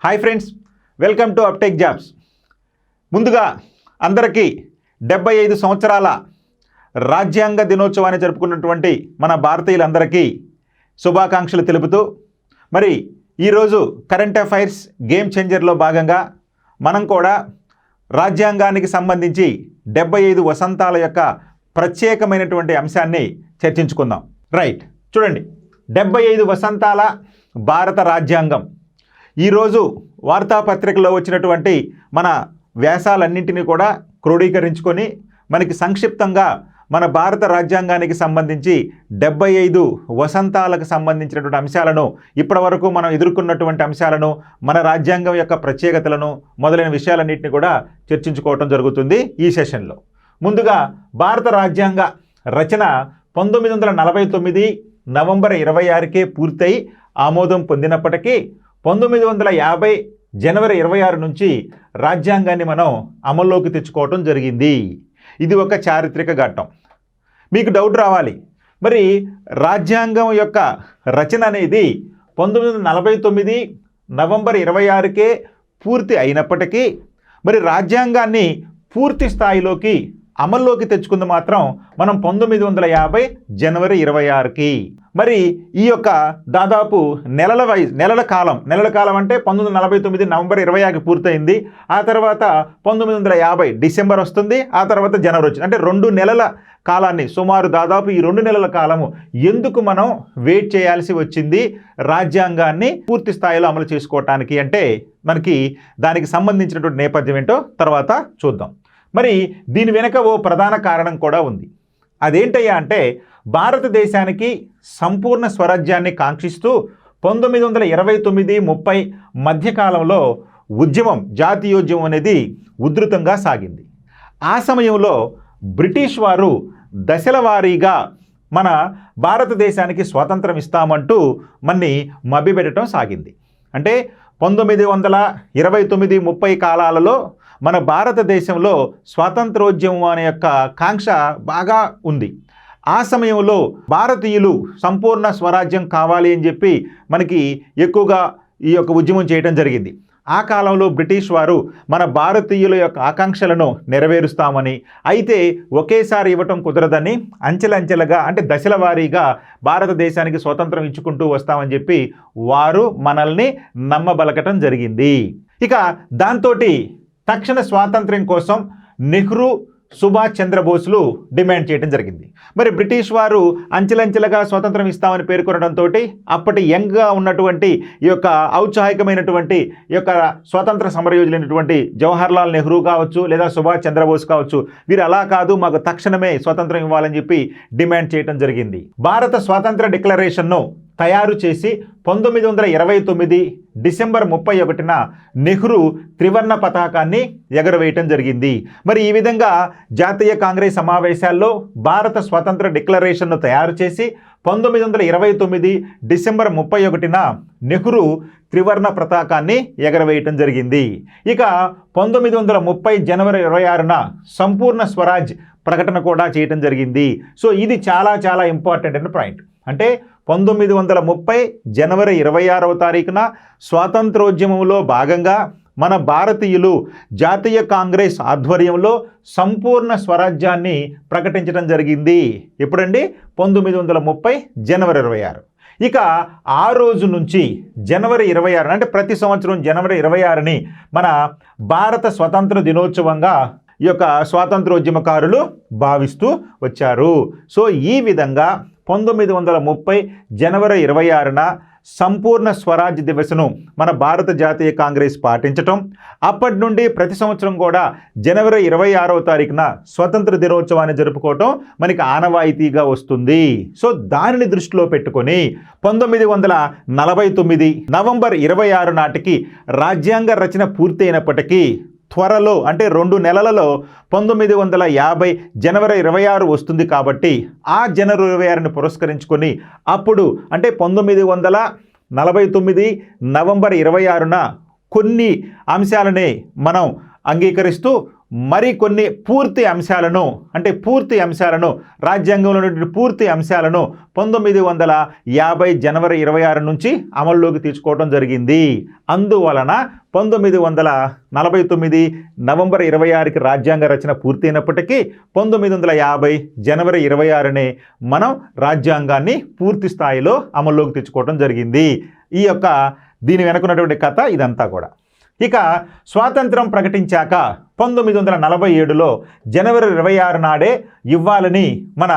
Hi friends, welcome to అప్టెక్ jobs. ముందుగా అందరికీ 75 సంవత్సరాల రాజ్యాంగ దినోత్సవాన్ని జరుపుకున్నటువంటి మన భారతీయులందరికీ శుభాకాంక్షలు తెలుపుతూ, మరి ఈరోజు కరెంట్ అఫైర్స్ గేమ్ చేంజర్లో భాగంగా మనం కూడా రాజ్యాంగానికి సంబంధించి 75 వసంతాల యొక్క ప్రత్యేకమైనటువంటి అంశాన్ని చర్చించుకుందాం. రైట్, చూడండి, 75 వసంతాల భారత రాజ్యాంగం. ఈరోజు వార్తాపత్రికలో వచ్చినటువంటి మన వ్యాసాలన్నింటినీ కూడా క్రోడీకరించుకొని మనకి సంక్షిప్తంగా మన భారత రాజ్యాంగానికి సంబంధించి 75 వసంతాలకు సంబంధించినటువంటి అంశాలను, ఇప్పటి వరకు మనం ఎదుర్కొన్నటువంటి అంశాలను, మన రాజ్యాంగం యొక్క ప్రత్యేకతలను మొదలైన విషయాలన్నింటినీ కూడా చర్చించుకోవటం జరుగుతుంది ఈ సెషన్లో. ముందుగా భారత రాజ్యాంగ రచన 1949 నవంబర్ 26కే పూర్తయి ఆమోదం పొందినప్పటికీ 1950 జనవరి 26 నుంచి రాజ్యాంగాన్ని మనం అమల్లోకి తెచ్చుకోవటం జరిగింది. ఇది ఒక చారిత్రక ఘట్టం. మీకు డౌట్ రావాలి, మరి రాజ్యాంగం యొక్క రచన అనేది 1949 నవంబర్ 26కే పూర్తి అయినప్పటికీ మరి రాజ్యాంగాన్ని పూర్తి స్థాయిలోకి అమల్లోకి తెచ్చుకుంది మాత్రం మనం 1950 జనవరి 26కి. మరి ఈ యొక్క దాదాపు నెలల కాలం అంటే 1949 నవంబర్ 26కి పూర్తయింది. ఆ తర్వాత 1950 డిసెంబర్ వస్తుంది, ఆ తర్వాత జనవరి వచ్చింది. అంటే 2 నెలల కాలాన్ని, సుమారు దాదాపు ఈ 2 నెలల కాలము ఎందుకు మనం వెయిట్ చేయాల్సి వచ్చింది రాజ్యాంగాన్ని పూర్తి స్థాయిలో అమలు చేసుకోవటానికి అంటే మనకి దానికి సంబంధించినటువంటి నేపథ్యం ఏంటో తర్వాత చూద్దాం. మరి దీని వెనుక ఓ ప్రధాన కారణం కూడా ఉంది. అదేంటయ్యా అంటే భారతదేశానికి సంపూర్ణ స్వరాజ్యాన్ని కాంక్షిస్తూ 1929-30 మధ్యకాలంలో జాతీయోద్యమం అనేది ఉధృతంగా సాగింది. ఆ సమయంలో బ్రిటిష్ వారు దశల వారీగా మన భారతదేశానికి స్వాతంత్రం ఇస్తామంటూ మన్ని మభ్యపెట్టడం సాగింది. అంటే 1929-30 కాలాలలో మన భారతదేశంలో స్వాతంత్రోద్యమం అనే యొక్క కాంక్ష బాగా ఉంది. ఆ సమయంలో భారతీయులు సంపూర్ణ స్వరాజ్యం కావాలి అని చెప్పి మనకి ఎక్కువగా ఈ యొక్క ఉద్యమం చేయడం జరిగింది. ఆ కాలంలో బ్రిటిష్ వారు మన భారతీయుల యొక్క ఆకాంక్షలను నెరవేరుస్తామని, అయితే ఒకేసారి ఇవ్వటం కుదరదని అంచెలంచెలుగా అంటే దశల వారీగా భారతదేశానికి స్వతంత్రం ఇచ్చుకుంటూ వస్తామని చెప్పి వారు మనల్ని నమ్మబలకటం జరిగింది. ఇక దాంతో తక్షణ స్వాతంత్ర్యం కోసం నెహ్రూ, సుభాష్ చంద్రబోస్లు డిమాండ్ చేయడం జరిగింది. మరి బ్రిటిష్ వారు అంచెలంచెలుగా స్వాతంత్రం ఇస్తామని పేర్కొనడంతో అప్పటి యంగ్గా ఉన్నటువంటి ఈ యొక్క ఔత్సాహికమైనటువంటి ఈ యొక్క స్వాతంత్ర సమరయోధులైనటువంటి జవహర్లాల్ నెహ్రూ కావచ్చు లేదా సుభాష్ చంద్రబోస్ కావచ్చు, వీరు అలా కాదు, మాకు తక్షణమే స్వాతంత్రం ఇవ్వాలని చెప్పి డిమాండ్ చేయడం జరిగింది. భారత స్వాతంత్ర డిక్లరేషన్ను తయారు చేసి 1929 డిసెంబర్ 31న నెహ్రూ త్రివర్ణ పతాకాన్ని ఎగరవేయటం జరిగింది. మరి ఈ విధంగా జాతీయ కాంగ్రెస్ సమావేశాల్లో భారత స్వాతంత్ర డిక్లరేషన్ను తయారు చేసి 1929 డిసెంబర్ 31న నెహ్రూ త్రివర్ణ పతాకాన్ని ఎగరవేయటం జరిగింది. ఇక 1930 జనవరి 26న సంపూర్ణ స్వరాజ్ ప్రకటన కూడా చేయటం జరిగింది. సో ఇది చాలా చాలా ఇంపార్టెంట్ అయిన పాయింట్. అంటే 1930 జనవరి 26వ తారీఖున స్వాతంత్రోద్యమంలో భాగంగా మన భారతీయులు జాతీయ కాంగ్రెస్ ఆధ్వర్యంలో సంపూర్ణ స్వరాజ్యాన్ని ప్రకటించడం జరిగింది. ఎప్పుడండి? 1930 జనవరి 26. ఇక ఆ రోజు నుంచి జనవరి 26 అంటే ప్రతి సంవత్సరం జనవరి 26ని మన భారత స్వతంత్ర దినోత్సవంగా ఈ యొక్క స్వాతంత్రోద్యమకారులు భావిస్తూ వచ్చారు. సో ఈ విధంగా 1930 జనవరి 26న సంపూర్ణ స్వరాజ్ దివస్ను మన భారత జాతీయ కాంగ్రెస్ పాటించటం, అప్పటి నుండి ప్రతి సంవత్సరం కూడా జనవరి 26వ తారీఖున స్వతంత్ర దినోత్సవాన్ని జరుపుకోవటం మనకి ఆనవాయితీగా వస్తుంది. సో దానిని దృష్టిలో పెట్టుకొని 1949 నవంబర్ 26 నాటికి రాజ్యాంగ రచన పూర్తయినప్పటికీ త్వరలో అంటే 2 నెలలలో 1950 జనవరి 26 వస్తుంది కాబట్టి ఆ జనవరి 26ని పురస్కరించుకొని అప్పుడు అంటే 1949 నవంబర్ 26న కొన్ని అంశాలనే మనం అంగీకరిస్తూ మరికొన్ని పూర్తి అంశాలను రాజ్యాంగంలో ఉన్నటువంటి పూర్తి అంశాలను 1950 జనవరి 26 నుంచి అమల్లోకి తీసుకోవడం జరిగింది. అందువలన 1949 నవంబర్ 26కి రాజ్యాంగ రచన పూర్తయినప్పటికీ 1950 జనవరి 26నే మనం రాజ్యాంగాన్ని పూర్తి స్థాయిలో అమల్లోకి తెచ్చుకోవడం జరిగింది. దీని వెనుకున్నటువంటి కథ ఇదంతా కూడా. ఇక స్వాతంత్రం ప్రకటించాక 1947లో జనవరి 26 నాడే ఇవ్వాలని మన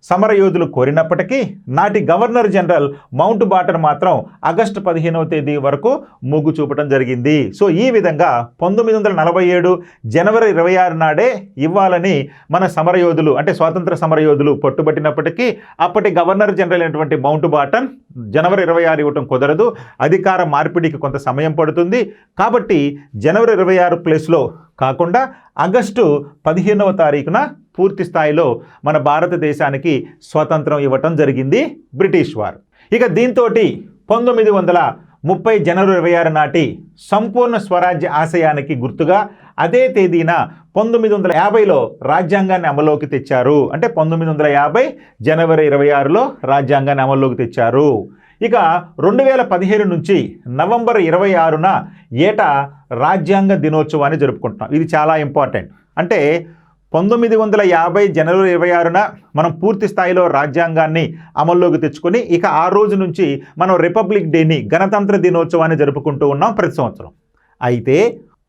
సమరయోధులు కోరినప్పటికీ నాటి గవర్నర్ జనరల్ మౌంట్ బాటన్ మాత్రం ఆగస్టు 15వ తేదీ వరకు మొగ్గు చూపడం జరిగింది. సో ఈ విధంగా 1947 జనవరి 26 నాడే ఇవ్వాలని మన సమరయోధులు అంటే స్వాతంత్ర సమరయోధులు పట్టుబట్టినప్పటికీ అప్పటి గవర్నర్ జనరల్ అయినటువంటి మౌంట్ బాటన్ జనవరి 26 ఇవ్వటం కుదరదు, అధికార మార్పిడికి కొంత సమయం పడుతుంది, కాబట్టి జనవరి 26 ప్లేస్లో కాకుండా ఆగస్టు 15వ తారీఖున పూర్తి స్థాయిలో మన భారతదేశానికి స్వాతంత్రం ఇవ్వటం జరిగింది బ్రిటిష్ వారు. ఇక దీంతో 1930 జనవరి 26 నాటి సంపూర్ణ స్వరాజ్య ఆశయానికి గుర్తుగా అదే తేదీన 1950లో రాజ్యాంగాన్ని అమల్లోకి తెచ్చారు. అంటే 1950 జనవరి 26లో రాజ్యాంగాన్ని అమల్లోకి తెచ్చారు. ఇక 2015 నుంచి నవంబర్ 26న ఏటా రాజ్యాంగ దినోత్సవాన్ని జరుపుకుంటున్నాం. ఇది చాలా ఇంపార్టెంట్. అంటే 1950 జనవరి 26న మనం పూర్తి స్థాయిలో రాజ్యాంగాన్ని అమల్లోకి తెచ్చుకొని ఇక ఆ రోజు నుంచి మనం రిపబ్లిక్ డేని గణతంత్ర దినోత్సవాన్ని జరుపుకుంటూ ఉన్నాం ప్రతి సంవత్సరం. అయితే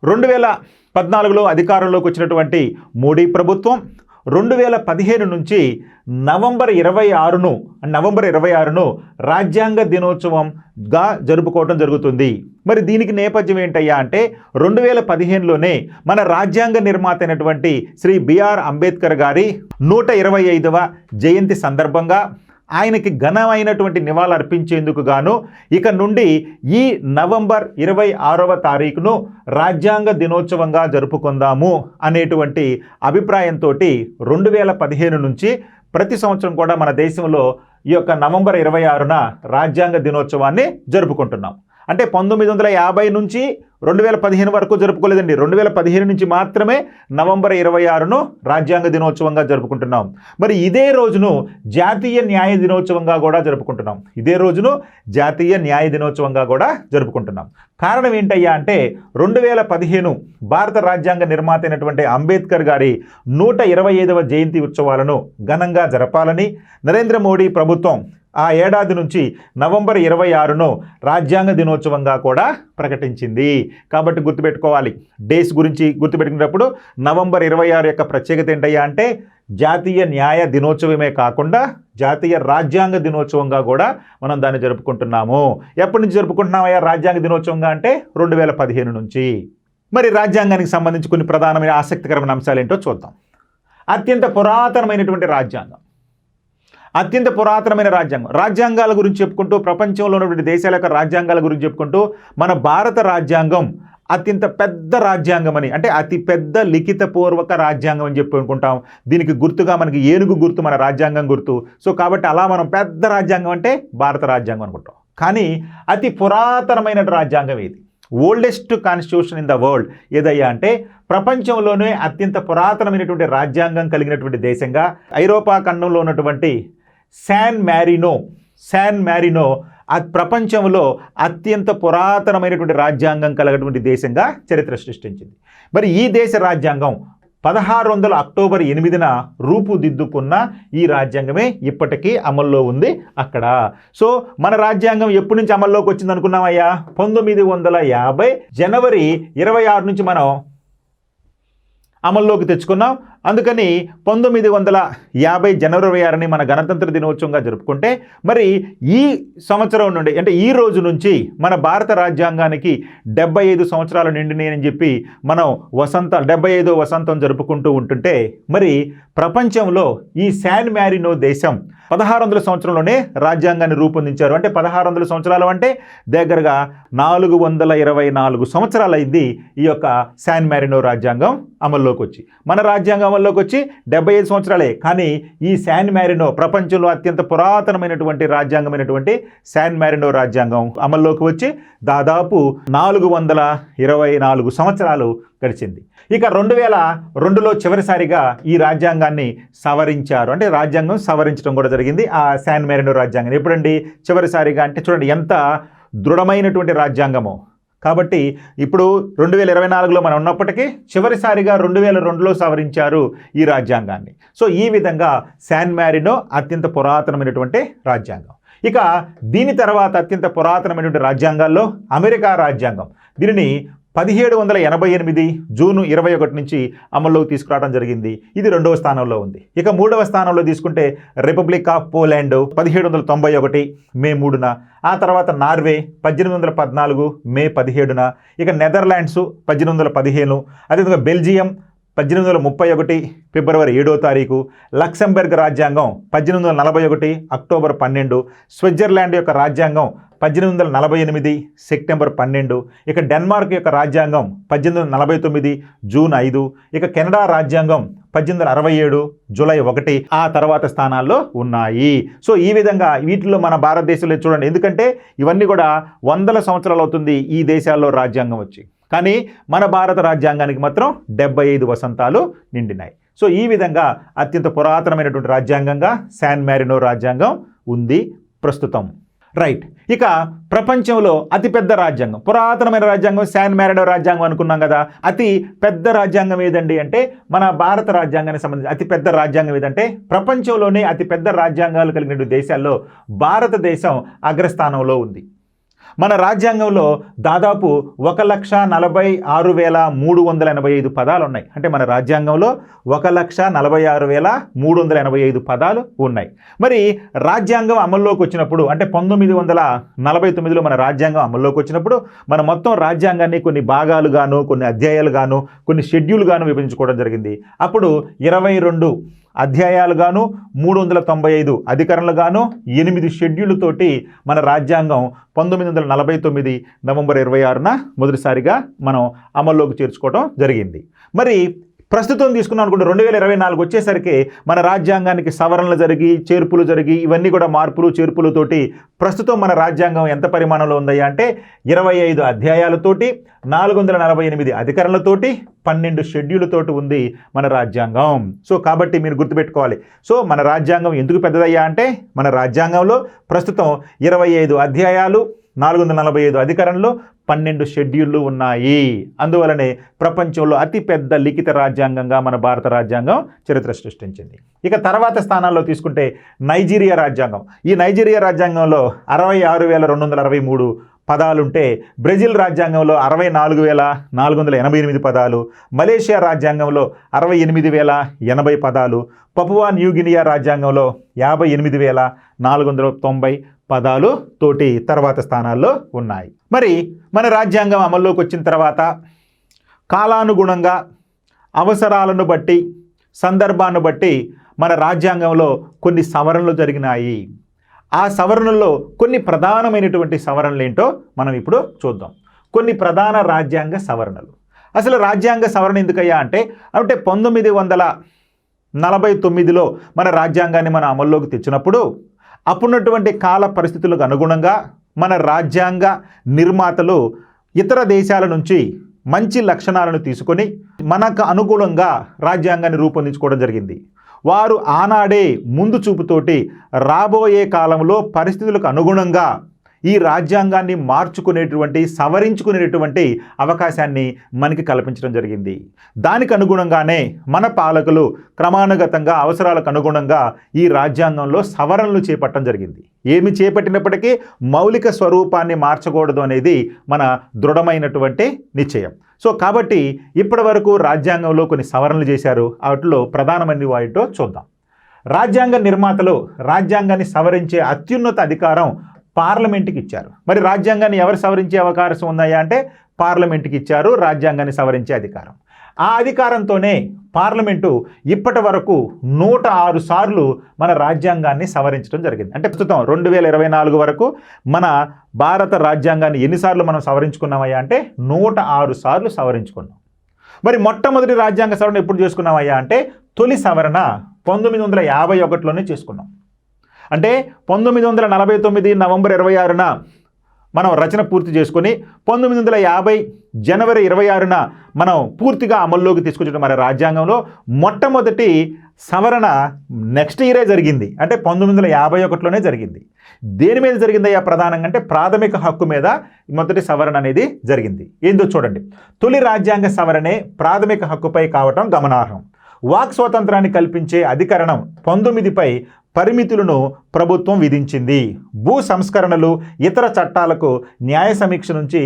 2014లో అధికారంలోకి వచ్చినటువంటి మోడీ ప్రభుత్వం 2015 నుంచి నవంబర్ 26ను రాజ్యాంగ దినోత్సవంగా జరుపుకోవడం జరుగుతుంది. మరి దీనికి నేపథ్యం ఏంటయ్యా అంటే 2015లోనే మన రాజ్యాంగ నిర్మాత అయినటువంటి శ్రీ బిఆర్ అంబేద్కర్ గారి 125వ జయంతి సందర్భంగా ఆయనకి ఘనమైనటువంటి నివాళులు అర్పించేందుకు గాను ఇక నుండి ఈ నవంబర్ 26వ తారీఖును రాజ్యాంగ దినోత్సవంగా జరుపుకుందాము అనేటువంటి అభిప్రాయంతో 2015 నుంచి ప్రతి సంవత్సరం కూడా మన దేశంలో ఈ యొక్క నవంబర్ 26న రాజ్యాంగ దినోత్సవాన్ని జరుపుకుంటున్నాం. అంటే 1950 నుంచి 2015 వరకు జరుపుకోలేదండి. 2015 నుంచి మాత్రమే నవంబర్ 26ను రాజ్యాంగ దినోత్సవంగా జరుపుకుంటున్నాం. మరి ఇదే రోజును జాతీయ న్యాయ దినోత్సవంగా కూడా జరుపుకుంటున్నాం. కారణం ఏంటయ్యా అంటే 2015 భారత రాజ్యాంగ నిర్మాత అయినటువంటి అంబేద్కర్ గారి 125వ జయంతి ఉత్సవాలను ఘనంగా జరపాలని నరేంద్ర మోడీ ప్రభుత్వం ఆ ఏడాది నుంచి నవంబర్ 26ను రాజ్యాంగ దినోత్సవంగా కూడా ప్రకటించింది. కాబట్టి గుర్తుపెట్టుకోవాలి, డేస్ గురించి గుర్తుపెట్టుకునేటప్పుడు నవంబర్ 26 యొక్క ప్రత్యేకత ఏంటయ్యా అంటే జాతీయ న్యాయ దినోత్సవమే కాకుండా జాతీయ రాజ్యాంగ దినోత్సవంగా కూడా మనం దాన్ని జరుపుకుంటున్నాము. ఎప్పటి నుంచి జరుపుకుంటున్నామయ్యా రాజ్యాంగ దినోత్సవంగా అంటే 2015 నుంచి. మరి రాజ్యాంగానికి సంబంధించి కొన్ని ప్రధానమైన ఆసక్తికరమైన అంశాలు ఏంటో చూద్దాం. అత్యంత పురాతనమైనటువంటి రాజ్యాంగాల గురించి చెప్పుకుంటూ ప్రపంచంలో ఉన్నటువంటి దేశాల యొక్క రాజ్యాంగాల గురించి చెప్పుకుంటూ మన భారత రాజ్యాంగం అత్యంత పెద్ద రాజ్యాంగం అని, అంటే అతి పెద్ద లిఖితపూర్వక రాజ్యాంగం అని చెప్పి అనుకుంటాం. దీనికి గుర్తుగా మనకి ఏనుగు గుర్తు మన రాజ్యాంగం గుర్తు. సో కాబట్టి అలా మనం పెద్ద రాజ్యాంగం అంటే భారత రాజ్యాంగం అనుకుంటాం. కానీ అతి పురాతనమైన రాజ్యాంగం ఏది? Oldest constitution in the world ఏదయ్యా అంటే ప్రపంచంలోనే అత్యంత పురాతనమైనటువంటి రాజ్యాంగం కలిగినటువంటి దేశంగా ఐరోపా ఖండంలో ఉన్నటువంటి శాన్ మ్యారినో ప్రపంచంలో అత్యంత పురాతనమైనటువంటి రాజ్యాంగం కలిగినటువంటి దేశంగా చరిత్ర సృష్టించింది. మరి ఈ దేశ రాజ్యాంగం 1600 అక్టోబర్ 8న రూపుదిద్దుకున్న ఈ రాజ్యాంగమే ఇప్పటికీ అమల్లో ఉంది అక్కడ. సో మన రాజ్యాంగం ఎప్పటి నుంచి అమల్లోకి వచ్చింది అనుకున్నామయ్యా? 1950 జనవరి 26 నుంచి మనం అమల్లోకి తెచ్చుకున్నాం. అందుకని 1950 జనవరి 26ని మన గణతంత్ర దినోత్సవంగా జరుపుకుంటే మరి ఈ సంవత్సరం నుండి అంటే ఈ రోజు నుంచి మన భారత రాజ్యాంగానికి 75 సంవత్సరాలు నిండినాయని చెప్పి మనం 75వ వసంతం జరుపుకుంటూ ఉంటుంటే మరి ప్రపంచంలో ఈ శాన్ మ్యారినో దేశం 1600 సంవత్సరంలోనే రాజ్యాంగాన్ని రూపొందించారు. అంటే 1600 సంవత్సరాలు అంటే దగ్గరగా 424 సంవత్సరాలు అయింది ఈ యొక్క శాన్ మ్యారినో రాజ్యాంగం అమల్లోకి వచ్చి. మన రాజ్యాంగం అమల్లోకి వచ్చి 75 సంవత్సరాలే. కానీ ఈ శాన్ మ్యారినో ప్రపంచంలో అత్యంత పురాతనమైనటువంటి రాజ్యాంగమైనటువంటి శాన్ మ్యారినో రాజ్యాంగం అమల్లోకి వచ్చి దాదాపు 424 సంవత్సరాలు గడిచింది. ఇక 2002లో చివరిసారిగా ఈ రాజ్యాంగాన్ని సవరించారు. అంటే రాజ్యాంగం సవరించడం కూడా జరిగింది. ఆ శాన్ మెరినో రాజ్యాంగం ఎప్పుడండి చివరిసారిగా అంటే చూడండి ఎంత దృఢమైనటువంటి రాజ్యాంగమో. కాబట్టి ఇప్పుడు 2024లో మనం ఉన్నప్పటికీ చివరిసారిగా 2002లో సవరించారు ఈ రాజ్యాంగాన్ని. సో ఈ విధంగా శాన్ మెరినో అత్యంత పురాతనమైనటువంటి రాజ్యాంగం. ఇక దీని తర్వాత అత్యంత పురాతనమైనటువంటి రాజ్యాంగాల్లో అమెరికా రాజ్యాంగం. దీనిని 1788 జూన్ 21 నుంచి అమల్లోకి తీసుకురావడం జరిగింది. ఇది 2వ స్థానంలో ఉంది. ఇక 3వ స్థానంలో తీసుకుంటే రిపబ్లిక్ ఆఫ్ పోలాండ్ 1791 మే 3న. ఆ తర్వాత నార్వే 1814 మే 17న. ఇక నెదర్లాండ్స్ 1815. అదేవిధంగా బెల్జియం 1831 ఫిబ్రవరి 7వ తారీఖు. లక్సెంబర్గ్ రాజ్యాంగం 1841 అక్టోబర్ 12. స్విట్జర్లాండ్ యొక్క రాజ్యాంగం 1848 సెప్టెంబర్ 12. ఇక డెన్మార్క్ యొక్క రాజ్యాంగం 1849 జూన్ 5. ఇక కెనడా రాజ్యాంగం 1867 జూలై 1 ఆ తర్వాత స్థానాల్లో ఉన్నాయి. సో ఈ విధంగా వీటిలో మన భారతదేశంలో చూడండి, ఎందుకంటే ఇవన్నీ కూడా వందల సంవత్సరాలు అవుతుంది ఈ దేశాల్లో రాజ్యాంగం వచ్చి, కానీ మన భారత రాజ్యాంగానికి మాత్రం 75 వసంతాలు నిండినాయి. సో ఈ విధంగా అత్యంత పురాతనమైనటువంటి రాజ్యాంగంగా శాన్ మెరినో రాజ్యాంగం ఉంది ప్రస్తుతం. రైట్. ఇక ప్రపంచంలో అతిపెద్ద రాజ్యాంగం, పురాతనమైన రాజ్యాంగం శాన్ మెరినో రాజ్యాంగం అనుకున్నాం కదా. అతి పెద్ద రాజ్యాంగం ఏదండి అంటే మన భారత రాజ్యాంగానికి సంబంధించి అతిపెద్ద రాజ్యాంగం ఏదంటే ప్రపంచంలోనే అతిపెద్ద రాజ్యాంగాలు కలిగిన దేశాల్లో భారతదేశం అగ్రస్థానంలో ఉంది. మన రాజ్యాంగంలో దాదాపు 1,46,385 పదాలు ఉన్నాయి. అంటే మన రాజ్యాంగంలో 1,46,385 పదాలు ఉన్నాయి. మరి రాజ్యాంగం అమల్లోకి వచ్చినప్పుడు అంటే 1949లో మన రాజ్యాంగం అమల్లోకి వచ్చినప్పుడు మన మొత్తం రాజ్యాంగాన్ని కొన్ని భాగాలుగాను, కొన్ని అధ్యాయాలుగాను, కొన్ని షెడ్యూల్గాను విభజించుకోవడం జరిగింది. అప్పుడు 22 అధ్యాయాలుగాను, 395 అధికరణలుగాను, 8 షెడ్యూళ్ళతోటి మన రాజ్యాంగం 1949 నవంబర్ 26న మొదటిసారిగా మనం అమల్లోకి చేర్చుకోవడం జరిగింది. మరి ప్రస్తుతం తీసుకున్నాం అనుకుంటే 2024 వచ్చేసరికి మన రాజ్యాంగానికి సవరణలు జరిగి, చేర్పులు జరిగి, ఇవన్నీ కూడా మార్పులు చేర్పులతోటి ప్రస్తుతం మన రాజ్యాంగం ఎంత పరిమాణంలో ఉందయ్యా అంటే 25 అధ్యాయాలతోటి, 448 అధికరణలతోటి, 12 షెడ్యూళ్ళతోటి ఉంది మన రాజ్యాంగం. సో కాబట్టి మీరు గుర్తుపెట్టుకోవాలి. సో మన రాజ్యాంగం ఎందుకు పెద్దదయ్యా అంటే మన రాజ్యాంగంలో ప్రస్తుతం 25 అధ్యాయాలు, 445 అధికరణలు, 12 షెడ్యూళ్ళు ఉన్నాయి. అందువలనే ప్రపంచంలో అతిపెద్ద లిఖిత రాజ్యాంగంగా మన భారత రాజ్యాంగం చరిత్ర సృష్టించింది. ఇక తర్వాత స్థానాల్లో తీసుకుంటే నైజీరియా రాజ్యాంగం. ఈ నైజీరియా రాజ్యాంగంలో 66,263 పదాలుంటే బ్రెజిల్ రాజ్యాంగంలో 64,488 పదాలు, మలేషియా రాజ్యాంగంలో 68,080 పదాలు, పపువా న్యూగినియా రాజ్యాంగంలో 58,490 పదాలు తోటి తర్వాత స్థానాల్లో ఉన్నాయి. మరి మన రాజ్యాంగం అమల్లోకి వచ్చిన తర్వాత కాలానుగుణంగా అవసరాలను బట్టి, సందర్భాన్ని బట్టి మన రాజ్యాంగంలో కొన్ని సవరణలు జరిగినాయి. ఆ సవరణల్లో కొన్ని ప్రధానమైనటువంటి సవరణలు ఏంటో మనం ఇప్పుడు చూద్దాం. కొన్ని ప్రధాన రాజ్యాంగ సవరణలు. అసలు రాజ్యాంగ సవరణ ఎందుకయ్యా అంటే 1949లో మన రాజ్యాంగాన్ని మనం అమల్లోకి తెచ్చినప్పుడు అప్పుడున్నటువంటి కాల పరిస్థితులకు అనుగుణంగా మన రాజ్యాంగ నిర్మాతలు ఇతర దేశాల నుంచి మంచి లక్షణాలను తీసుకొని మనకు అనుకూలంగా రాజ్యాంగాన్ని రూపొందించుకోవడం జరిగింది. వారు ఆనాడే ముందు చూపుతోటి రాబోయే కాలంలో పరిస్థితులకు అనుగుణంగా ఈ రాజ్యాంగాన్ని మార్చుకునేటువంటి, సవరించుకునేటువంటి అవకాశాన్ని మనకి కల్పించడం జరిగింది. దానికి అనుగుణంగానే మన పాలకులు క్రమానుగతంగా అవసరాలకు అనుగుణంగా ఈ రాజ్యాంగంలో సవరణలు చేపట్టడం జరిగింది. ఏమి చేపట్టినప్పటికీ మౌలిక స్వరూపాన్ని మార్చకూడదు అనేది మన దృఢమైనటువంటి నిశ్చయం. సో కాబట్టి ఇప్పటి వరకు రాజ్యాంగంలో కొన్ని సవరణలు చేశారు. వాటిలో ప్రధానమైన వాటితో చూద్దాం. రాజ్యాంగ నిర్మాతలు రాజ్యాంగాన్ని సవరించే అత్యున్నత అధికారం పార్లమెంట్కి ఇచ్చారు. మరి రాజ్యాంగాన్ని ఎవరు సవరించే అవకాశం ఉన్నాయా అంటే పార్లమెంట్కి ఇచ్చారు రాజ్యాంగాన్ని సవరించే అధికారం. ఆ అధికారంతోనే పార్లమెంటు ఇప్పటి వరకు 106 సార్లు మన రాజ్యాంగాన్ని సవరించడం జరిగింది. అంటే ప్రస్తుతం 2024 వరకు మన భారత రాజ్యాంగాన్ని ఎన్నిసార్లు మనం సవరించుకున్నామయ్యా అంటే 106 సార్లు సవరించుకున్నాం. మరి మొట్టమొదటి రాజ్యాంగ సవరణ ఎప్పుడు చేసుకున్నామయ్యా అంటే తొలి సవరణ 1951లోనే చేసుకున్నాం. అంటే 1949 నవంబర్ 26న మనం రచన పూర్తి చేసుకొని 1950 జనవరి 26న మనం పూర్తిగా అమల్లోకి తీసుకొచ్చిన మన రాజ్యాంగంలో మొట్టమొదటి సవరణ నెక్స్ట్ ఇయరే జరిగింది. అంటే 1951లోనే జరిగింది. దేని మీద జరిగిందయ్యా ప్రధానంగా అంటే ప్రాథమిక హక్కు మీద మొదటి సవరణ అనేది జరిగింది. ఏందో చూడండి. తొలి రాజ్యాంగ సవరణే ప్రాథమిక హక్కుపై కావటం గమనార్హం. వాక్ స్వాతంత్రాన్ని కల్పించే అధికరణం 19పై పరిమితులను ప్రభుత్వం విధించింది. భూ సంస్కరణలు ఇతర చట్టాలకు న్యాయ సమీక్ష నుంచి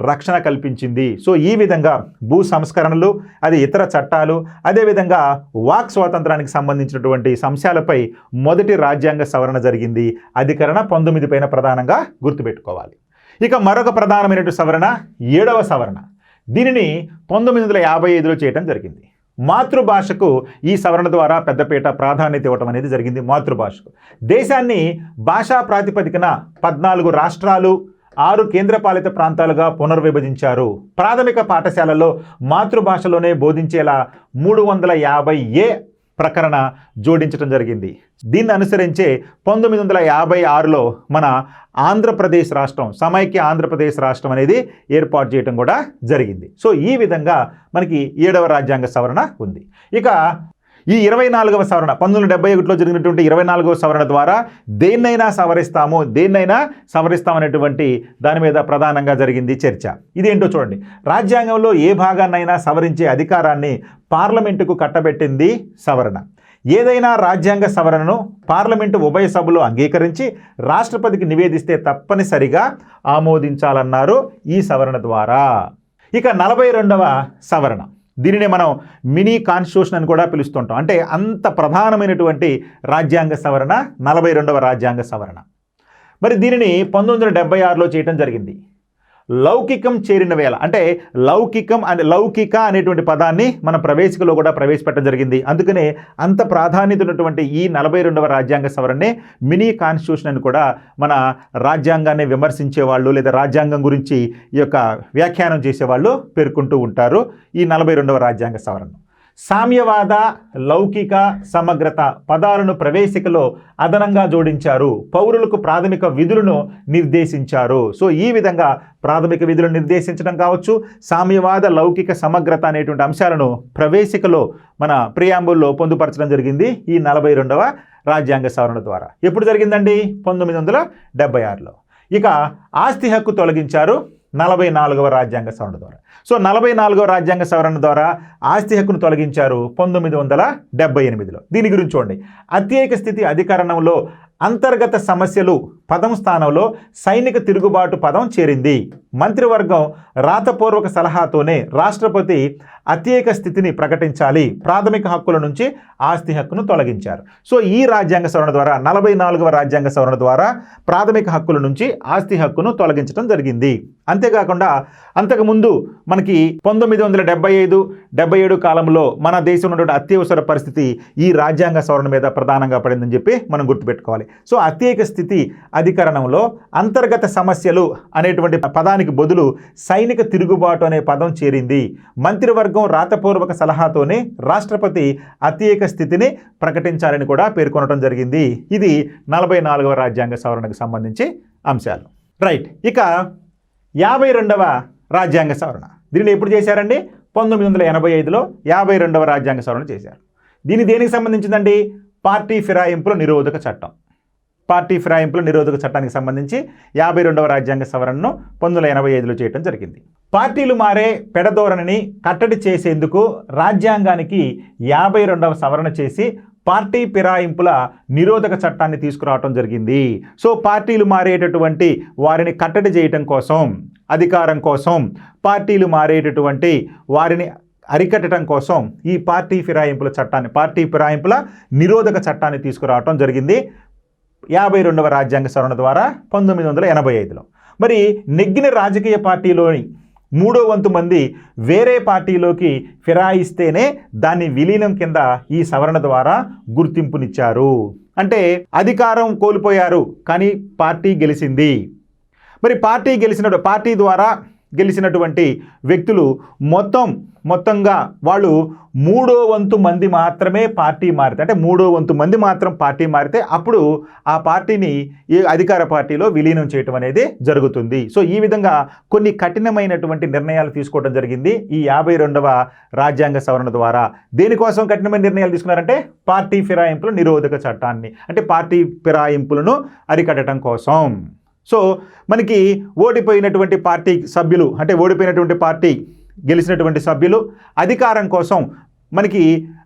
రక్షణ కల్పించింది. సో ఈ విధంగా భూ సంస్కరణలు, అది ఇతర చట్టాలు, అదేవిధంగా వాక్ స్వాతంత్రానికి సంబంధించినటువంటి అంశాలపై మొదటి రాజ్యాంగ సవరణ జరిగింది. అధికరణ 19 పైన ప్రధానంగా గుర్తుపెట్టుకోవాలి. ఇక మరొక ప్రధానమైనటువంటి సవరణ 7వ సవరణ. దీనిని 1955లో చేయడం జరిగింది. మాతృభాషకు ఈ సవరణ ద్వారా పెద్దపీట ప్రాధాన్యత ఇవ్వటం అనేది జరిగింది. మాతృభాషకు దేశాన్ని భాషా ప్రాతిపదికన 14 రాష్ట్రాలు 6 కేంద్రపాలిత ప్రాంతాలుగా పునర్విభజించారు. ప్రాథమిక పాఠశాలలో మాతృభాషలోనే బోధించేలా 350A ప్రకరణ జోడించడం జరిగింది. దీన్ని అనుసరించే 1956లో మన ఆంధ్రప్రదేశ్ రాష్ట్రం, సమైక్య ఆంధ్రప్రదేశ్ రాష్ట్రం అనేది ఏర్పాటు చేయడం కూడా జరిగింది. సో ఈ విధంగా మనకి 7వ రాజ్యాంగ సవరణ ఉంది. ఇక ఈ 24వ సవరణ 1971లో జరిగినటువంటి 24వ సవరణ ద్వారా దేన్నైనా సవరిస్తామనేటువంటి దాని మీద ప్రధానంగా జరిగింది చర్చ. ఇదేంటో చూడండి. రాజ్యాంగంలో ఏ భాగాన్నైనా సవరించే అధికారాన్ని పార్లమెంటుకు కట్టబెట్టింది సవరణ. ఏదైనా రాజ్యాంగ సవరణను పార్లమెంటు ఉభయ సభలు అంగీకరించి రాష్ట్రపతికి నివేదిస్తే తప్పనిసరిగా ఆమోదించాలన్నారు ఈ సవరణ ద్వారా. ఇక 42వ సవరణ. దీనినే మనం మినీ కాన్స్టిట్యూషన్ అని కూడా పిలుస్తుంటాం. అంటే అంత ప్రధానమైనటువంటి రాజ్యాంగ సవరణ 42వ రాజ్యాంగ సవరణ. మరి దీనిని 1976లో చేయటం జరిగింది. లౌకికం చేరిన వేళ, అంటే లౌకిక అనేటువంటి పదాన్ని మన ప్రవేశికలో కూడా ప్రవేశపెట్టడం జరిగింది. అందుకనే అంత ప్రాధాన్యత ఉన్నటువంటి ఈ 42వ రాజ్యాంగ సవరణనే మినీ కాన్స్టిట్యూషన్ అని కూడా మన రాజ్యాంగాన్ని విమర్శించేవాళ్ళు లేదా రాజ్యాంగం గురించి ఈ యొక్క వ్యాఖ్యానం చేసేవాళ్ళు పేర్కొంటూ ఉంటారు ఈ 42వ రాజ్యాంగ సవరణ. సామ్యవాద, లౌకిక, సమగ్రత పదాలను ప్రవేశికలో అదనంగా జోడించారు. పౌరులకు ప్రాథమిక విధులను నిర్దేశించారు. సో ఈ విధంగా ప్రాథమిక విధులను నిర్దేశించడం కావచ్చు, సామ్యవాద, లౌకిక, సమగ్రత అనేటువంటి అంశాలను ప్రవేశికలో మన ప్రియాంబుల్లో పొందుపరచడం జరిగింది ఈ 42వ రాజ్యాంగ సవరణ ద్వారా. ఎప్పుడు జరిగిందండి? 1976లో. ఇక ఆస్తి హక్కు తొలగించారు 44వ రాజ్యాంగ సవరణ ద్వారా. సో 44వ రాజ్యాంగ సవరణ ద్వారా ఆస్తి హక్కును తొలగించారు 1978లో. దీని గురించి చూడండి. అత్యేక స్థితి అధికరణంలో అంతర్గత సమస్యలు పదం స్థానంలో సైనిక తిరుగుబాటు పదం చేరింది. మంత్రివర్గం రాతపూర్వక సలహాతోనే రాష్ట్రపతి అత్యేక స్థితిని ప్రకటించాలి. ప్రాథమిక హక్కుల నుంచి ఆస్తి హక్కును తొలగించారు. సో ఈ రాజ్యాంగ సవరణ ద్వారా 44వ రాజ్యాంగ సవరణ ద్వారా ప్రాథమిక హక్కుల నుంచి ఆస్తి హక్కును తొలగించడం జరిగింది. అంతేకాకుండా అంతకుముందు మనకి 1975-77 కాలంలో మన దేశంలో ఉన్నటువంటి అత్యవసర పరిస్థితి ఈ రాజ్యాంగ సవరణ మీద ప్రధానంగా పడిందని చెప్పి మనం గుర్తుపెట్టుకోవాలి. సో అత్యేక స్థితి అధికరణంలో అంతర్గత సమస్యలు అనేటువంటి పదానికి బదులు సైనిక తిరుగుబాటు అనే పదం చేరింది. మంత్రివర్గం రాతపూర్వక సలహాతోనే రాష్ట్రపతి అత్యేక స్థితిని ప్రకటించాలని కూడా పేర్కొనడం జరిగింది. ఇది 44వ రాజ్యాంగ సవరణకు సంబంధించి అంశాలు. రైట్. ఇక 52వ రాజ్యాంగ సవరణ. దీనిని ఎప్పుడు చేశారండి? 1985లో 52వ రాజ్యాంగ సవరణ చేశారు. దీని దేనికి సంబంధించిందండి? పార్టీ ఫిరాయింపుల నిరోధక చట్టం. పార్టీ ఫిరాయింపుల నిరోధక చట్టానికి సంబంధించి 52వ రాజ్యాంగ సవరణను 1985లో చేయడం జరిగింది. పార్టీలు మారే పెడధోరణిని కట్టడి చేసేందుకు రాజ్యాంగానికి 52వ సవరణ చేసి పార్టీ ఫిరాయింపుల నిరోధక చట్టాన్ని తీసుకురావటం జరిగింది. సో పార్టీలు మారేటటువంటి వారిని కట్టడి చేయటం కోసం, అధికారం కోసం, పార్టీలు మారేటటువంటి వారిని అరికట్టడం కోసం ఈ పార్టీ ఫిరాయింపుల నిరోధక చట్టాన్ని తీసుకురావటం జరిగింది 52వ రాజ్యాంగ సవరణ ద్వారా 1985లో. మరి నెగ్గిన రాజకీయ పార్టీలోని 3వ వంతు మంది వేరే పార్టీలోకి ఫిరాయిస్తేనే దాన్ని విలీనం కింద ఈ సవరణ ద్వారా గుర్తింపునిచ్చారు. అంటే అధికారం కోల్పోయారు కానీ పార్టీ గెలిచింది. మరి పార్టీ ద్వారా గెలిచినటువంటి వ్యక్తులు మొత్తంగా వాళ్ళు 3/3 మంది మాత్రమే పార్టీ మారితే, అంటే 3/3 మంది మాత్రం పార్టీ మారితే అప్పుడు ఆ పార్టీని ఈ అధికార పార్టీలో విలీనం చేయటం అనేది జరుగుతుంది. సో ఈ విధంగా కొన్ని కఠినమైనటువంటి నిర్ణయాలు తీసుకోవడం జరిగింది ఈ 52వ రాజ్యాంగ సవరణ ద్వారా. దేనికోసం కఠినమైన నిర్ణయాలు తీసుకున్నారంటే పార్టీ ఫిరాయింపుల నిరోధక చట్టాన్ని, అంటే పార్టీ ఫిరాయింపులను అరికట్టడం కోసం. సో మనకి ఓడిపోయినటువంటి పార్టీ సభ్యులు, అంటే ఓడిపోయినటువంటి పార్టీ గెలిచినటువంటి సభ్యులు అధికారం కోసం మనకి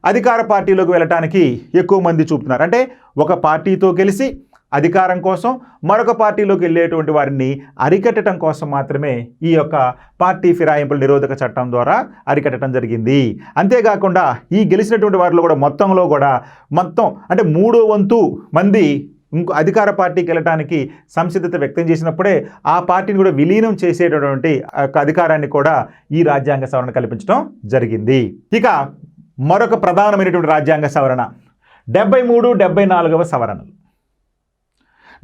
అధికార పార్టీలోకి వెళ్ళటానికి ఎక్కువ మంది చూపుతున్నారు. అంటే ఒక పార్టీతో గెలిచి అధికారం కోసం మరొక పార్టీలోకి వెళ్ళేటువంటి వారిని అరికట్టడం కోసం మాత్రమే ఈ యొక్క పార్టీ ఫిరాయింపుల నిరోధక చట్టం ద్వారా అరికట్టడం జరిగింది. అంతేకాకుండా ఈ గెలిచినటువంటి వారిలో కూడా మొత్తం అంటే 3/3 మంది ఇంకో అధికార పార్టీకి వెళ్ళటానికి సంసిద్ధత వ్యక్తం చేసినప్పుడే ఆ పార్టీని కూడా విలీనం చేసేటటువంటి అధికారాన్ని కూడా ఈ రాజ్యాంగ సవరణ కల్పించడం జరిగింది. ఇక మరొక ప్రధానమైనటువంటి రాజ్యాంగ సవరణ 73, 74వ సవరణలు.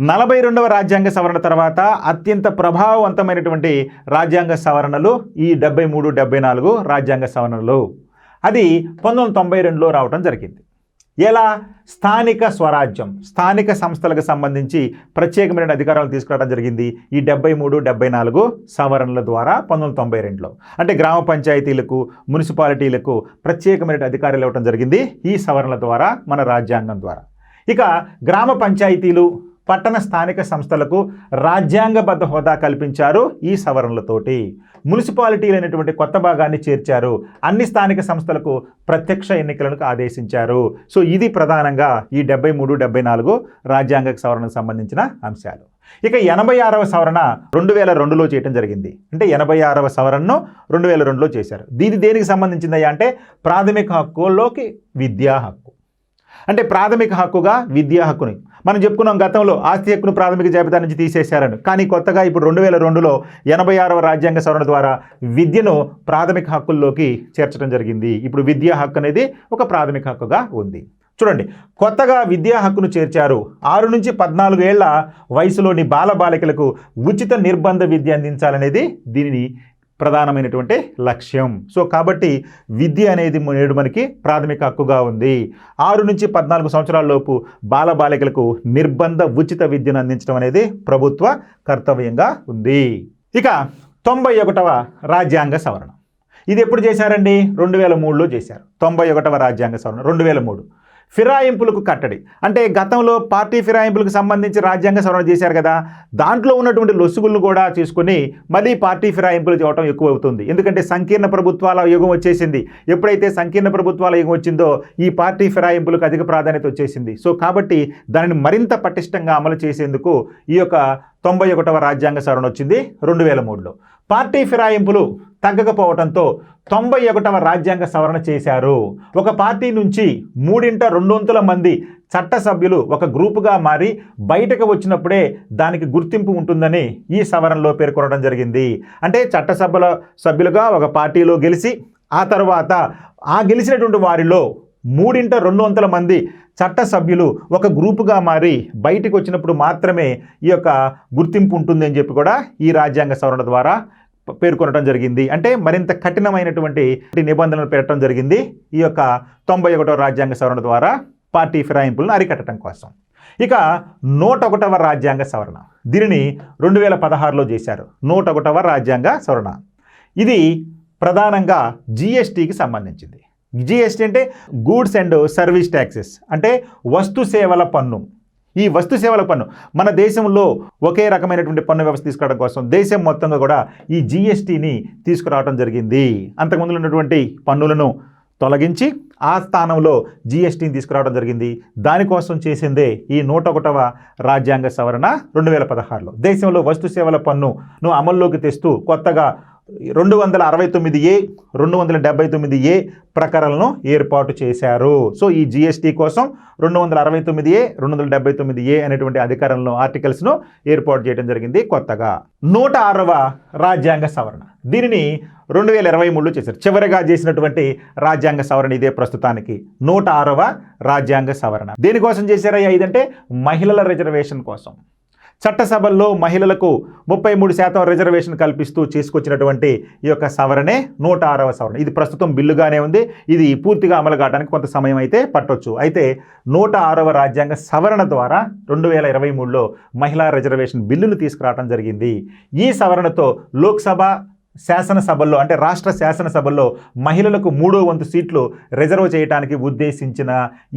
42వ రాజ్యాంగ సవరణ తర్వాత అత్యంత ప్రభావవంతమైనటువంటి రాజ్యాంగ సవరణలు ఈ 73, 74 రాజ్యాంగ సవరణలు. అది 1992లో రావడం జరిగింది. ఎలా? స్థానిక స్వరాజ్యం, స్థానిక సంస్థలకు సంబంధించి ప్రత్యేకమైన అధికారాలు తీసుకురావడం జరిగింది ఈ 73, 74 సవరణల ద్వారా 1992లో. అంటే గ్రామ పంచాయతీలకు, మున్సిపాలిటీలకు ప్రత్యేకమైన అధికారాలు ఇవ్వడం జరిగింది ఈ సవరణల ద్వారా, మన రాజ్యాంగం ద్వారా. ఇక గ్రామ పంచాయతీలు, పట్టణ స్థానిక సంస్థలకు రాజ్యాంగబద్ధ హోదా కల్పించారు ఈ సవరణలతోటి. మున్సిపాలిటీలు అనేటువంటి కొత్త భాగాన్ని చేర్చారు. అన్ని స్థానిక సంస్థలకు ప్రత్యక్ష ఎన్నికలను ఆదేశించారు. సో ఇది ప్రధానంగా ఈ 73, 74 రాజ్యాంగ సవరణకు సంబంధించిన అంశాలు. ఇక 86వ సవరణ 2002లో చేయడం జరిగింది. అంటే 86వ సవరణను 2002లో చేశారు. దీని దేనికి సంబంధించిందయ్యా అంటే ప్రాథమిక హక్కుల్లోకి విద్యా హక్కు. అంటే ప్రాథమిక హక్కుగా విద్యా హక్కుని మనం చెప్పుకున్నాం. గతంలో ఆస్తి హక్కును ప్రాథమిక జాబితా నుంచి తీసేశారని, కానీ కొత్తగా ఇప్పుడు 2002లో 86వ రాజ్యాంగ సవరణ ద్వారా విద్యను ప్రాథమిక హక్కుల్లోకి చేర్చడం జరిగింది. ఇప్పుడు విద్యా హక్కు అనేది ఒక ప్రాథమిక హక్కుగా ఉంది. చూడండి, కొత్తగా విద్యా హక్కును చేర్చారు. 6 నుంచి 14 ఏళ్ల వయసులోని బాలబాలికలకు ఉచిత నిర్బంధ విద్య అందించాలనేది దీనిని ప్రధానమైనటువంటి లక్ష్యం. సో కాబట్టి విద్య అనేది నేడు మనకి ప్రాథమిక హక్కుగా ఉంది. 6 నుంచి 14 సంవత్సరాల లోపు బాలబాలికలకు నిర్బంధ ఉచిత విద్యను అందించడం అనేది ప్రభుత్వ కర్తవ్యంగా ఉంది. ఇక 91వ రాజ్యాంగ సవరణ. ఇది ఎప్పుడు చేశారండి? 2003లో చేశారు. 91వ రాజ్యాంగ సవరణ 2003. ఫిరాయింపులకు కట్టడి. అంటే గతంలో పార్టీ ఫిరాయింపులకు సంబంధించి రాజ్యాంగ సవరణ చేశారు కదా, దాంట్లో ఉన్నటువంటి లొసుగులను కూడా తీసుకొని మళ్ళీ పార్టీ ఫిరాయింపులు చేయడం ఎక్కువ అవుతుంది. ఎందుకంటే సంకీర్ణ ప్రభుత్వాల యుగం వచ్చేసింది. ఎప్పుడైతే సంకీర్ణ ప్రభుత్వాల యుగం వచ్చిందో ఈ పార్టీ ఫిరాయింపులకు అధిక ప్రాధాన్యత వచ్చేసింది. సో కాబట్టి దానిని మరింత పటిష్టంగా అమలు చేసేందుకు ఈ యొక్క 91వ రాజ్యాంగ సవరణ వచ్చింది 2003లో. పార్టీ ఫిరాయింపులు తగ్గకపోవడంతో 91వ రాజ్యాంగ సవరణ చేశారు. ఒక పార్టీ నుంచి 3/2 మంది చట్టసభ్యులు ఒక గ్రూపుగా మారి బయటకు వచ్చినప్పుడే దానికి గుర్తింపు ఉంటుందని ఈ సవరణలో పేర్కొనడం జరిగింది. అంటే సభ్యులుగా ఒక పార్టీలో గెలిచి ఆ తర్వాత ఆ గెలిచినటువంటి వారిలో 3/2 మంది చట్టసభ్యులు ఒక గ్రూపుగా మారి బయటకు వచ్చినప్పుడు మాత్రమే ఈ యొక్క గుర్తింపు ఉంటుంది అని చెప్పి కూడా ఈ రాజ్యాంగ సవరణ ద్వారా పేర్కొనడం జరిగింది. అంటే మరింత కఠినమైనటువంటి నిబంధనలు పెట్టడం జరిగింది ఈ యొక్క 91వ రాజ్యాంగ సవరణ ద్వారా పార్టీ ఫిరాయింపులను అరికట్టడం కోసం. ఇక 101వ రాజ్యాంగ సవరణ. దీనిని 2016లో చేశారు. 101వ రాజ్యాంగ సవరణ. ఇది ప్రధానంగా జిఎస్టీకి సంబంధించింది. జిఎస్టీ అంటే గూడ్స్ అండ్ సర్వీస్ ట్యాక్సెస్, అంటే వస్తు సేవల పన్ను. ఈ వస్తు సేవల పన్ను మన దేశంలో ఒకే రకమైనటువంటి పన్ను వ్యవస్థ తీసుకురావడం కోసం దేశం మొత్తంగా కూడా ఈ జిఎస్టీని తీసుకురావడం జరిగింది. అంతకుముందు ఉన్నటువంటి పన్నులను తొలగించి ఆ స్థానంలో జిఎస్టీని తీసుకురావడం జరిగింది. దానికోసం చేసిందే ఈ 101వ రాజ్యాంగ సవరణ 2016లో. దేశంలో వస్తు సేవల పన్నును అమల్లోకి తెస్తూ కొత్తగా 269A, 279A ప్రకారాలను ఏర్పాటు చేశారు. సో ఈ జిఎస్టీ కోసం 269A, 279A అనేటువంటి అధికారంలో ఆర్టికల్స్ను ఏర్పాటు చేయడం జరిగింది కొత్తగా. 106వ రాజ్యాంగ సవరణ. దీనిని 2023లో చేశారు. చివరిగా చేసినటువంటి రాజ్యాంగ సవరణ ఇదే ప్రస్తుతానికి 106వ రాజ్యాంగ సవరణ. దేనికోసం చేశారయ్యా ఇదంటే మహిళల రిజర్వేషన్ కోసం. చట్టసభల్లో మహిళలకు 33% రిజర్వేషన్ కల్పిస్తూ చేసుకొచ్చినటువంటి ఈ యొక్క సవరణే 106వ సవరణ. ఇది ప్రస్తుతం బిల్లుగానే ఉంది. ఇది పూర్తిగా అమలు కావడానికి కొంత సమయం అయితే పట్టొచ్చు. అయితే 106వ రాజ్యాంగ సవరణ ద్వారా 2023లో మహిళా రిజర్వేషన్ బిల్లును తీసుకురావడం జరిగింది. ఈ సవరణతో లోక్సభ శాసనసభల్లో అంటే రాష్ట్ర శాసనసభల్లో మహిళలకు 3వ వంతు సీట్లు రిజర్వ్ చేయడానికి ఉద్దేశించిన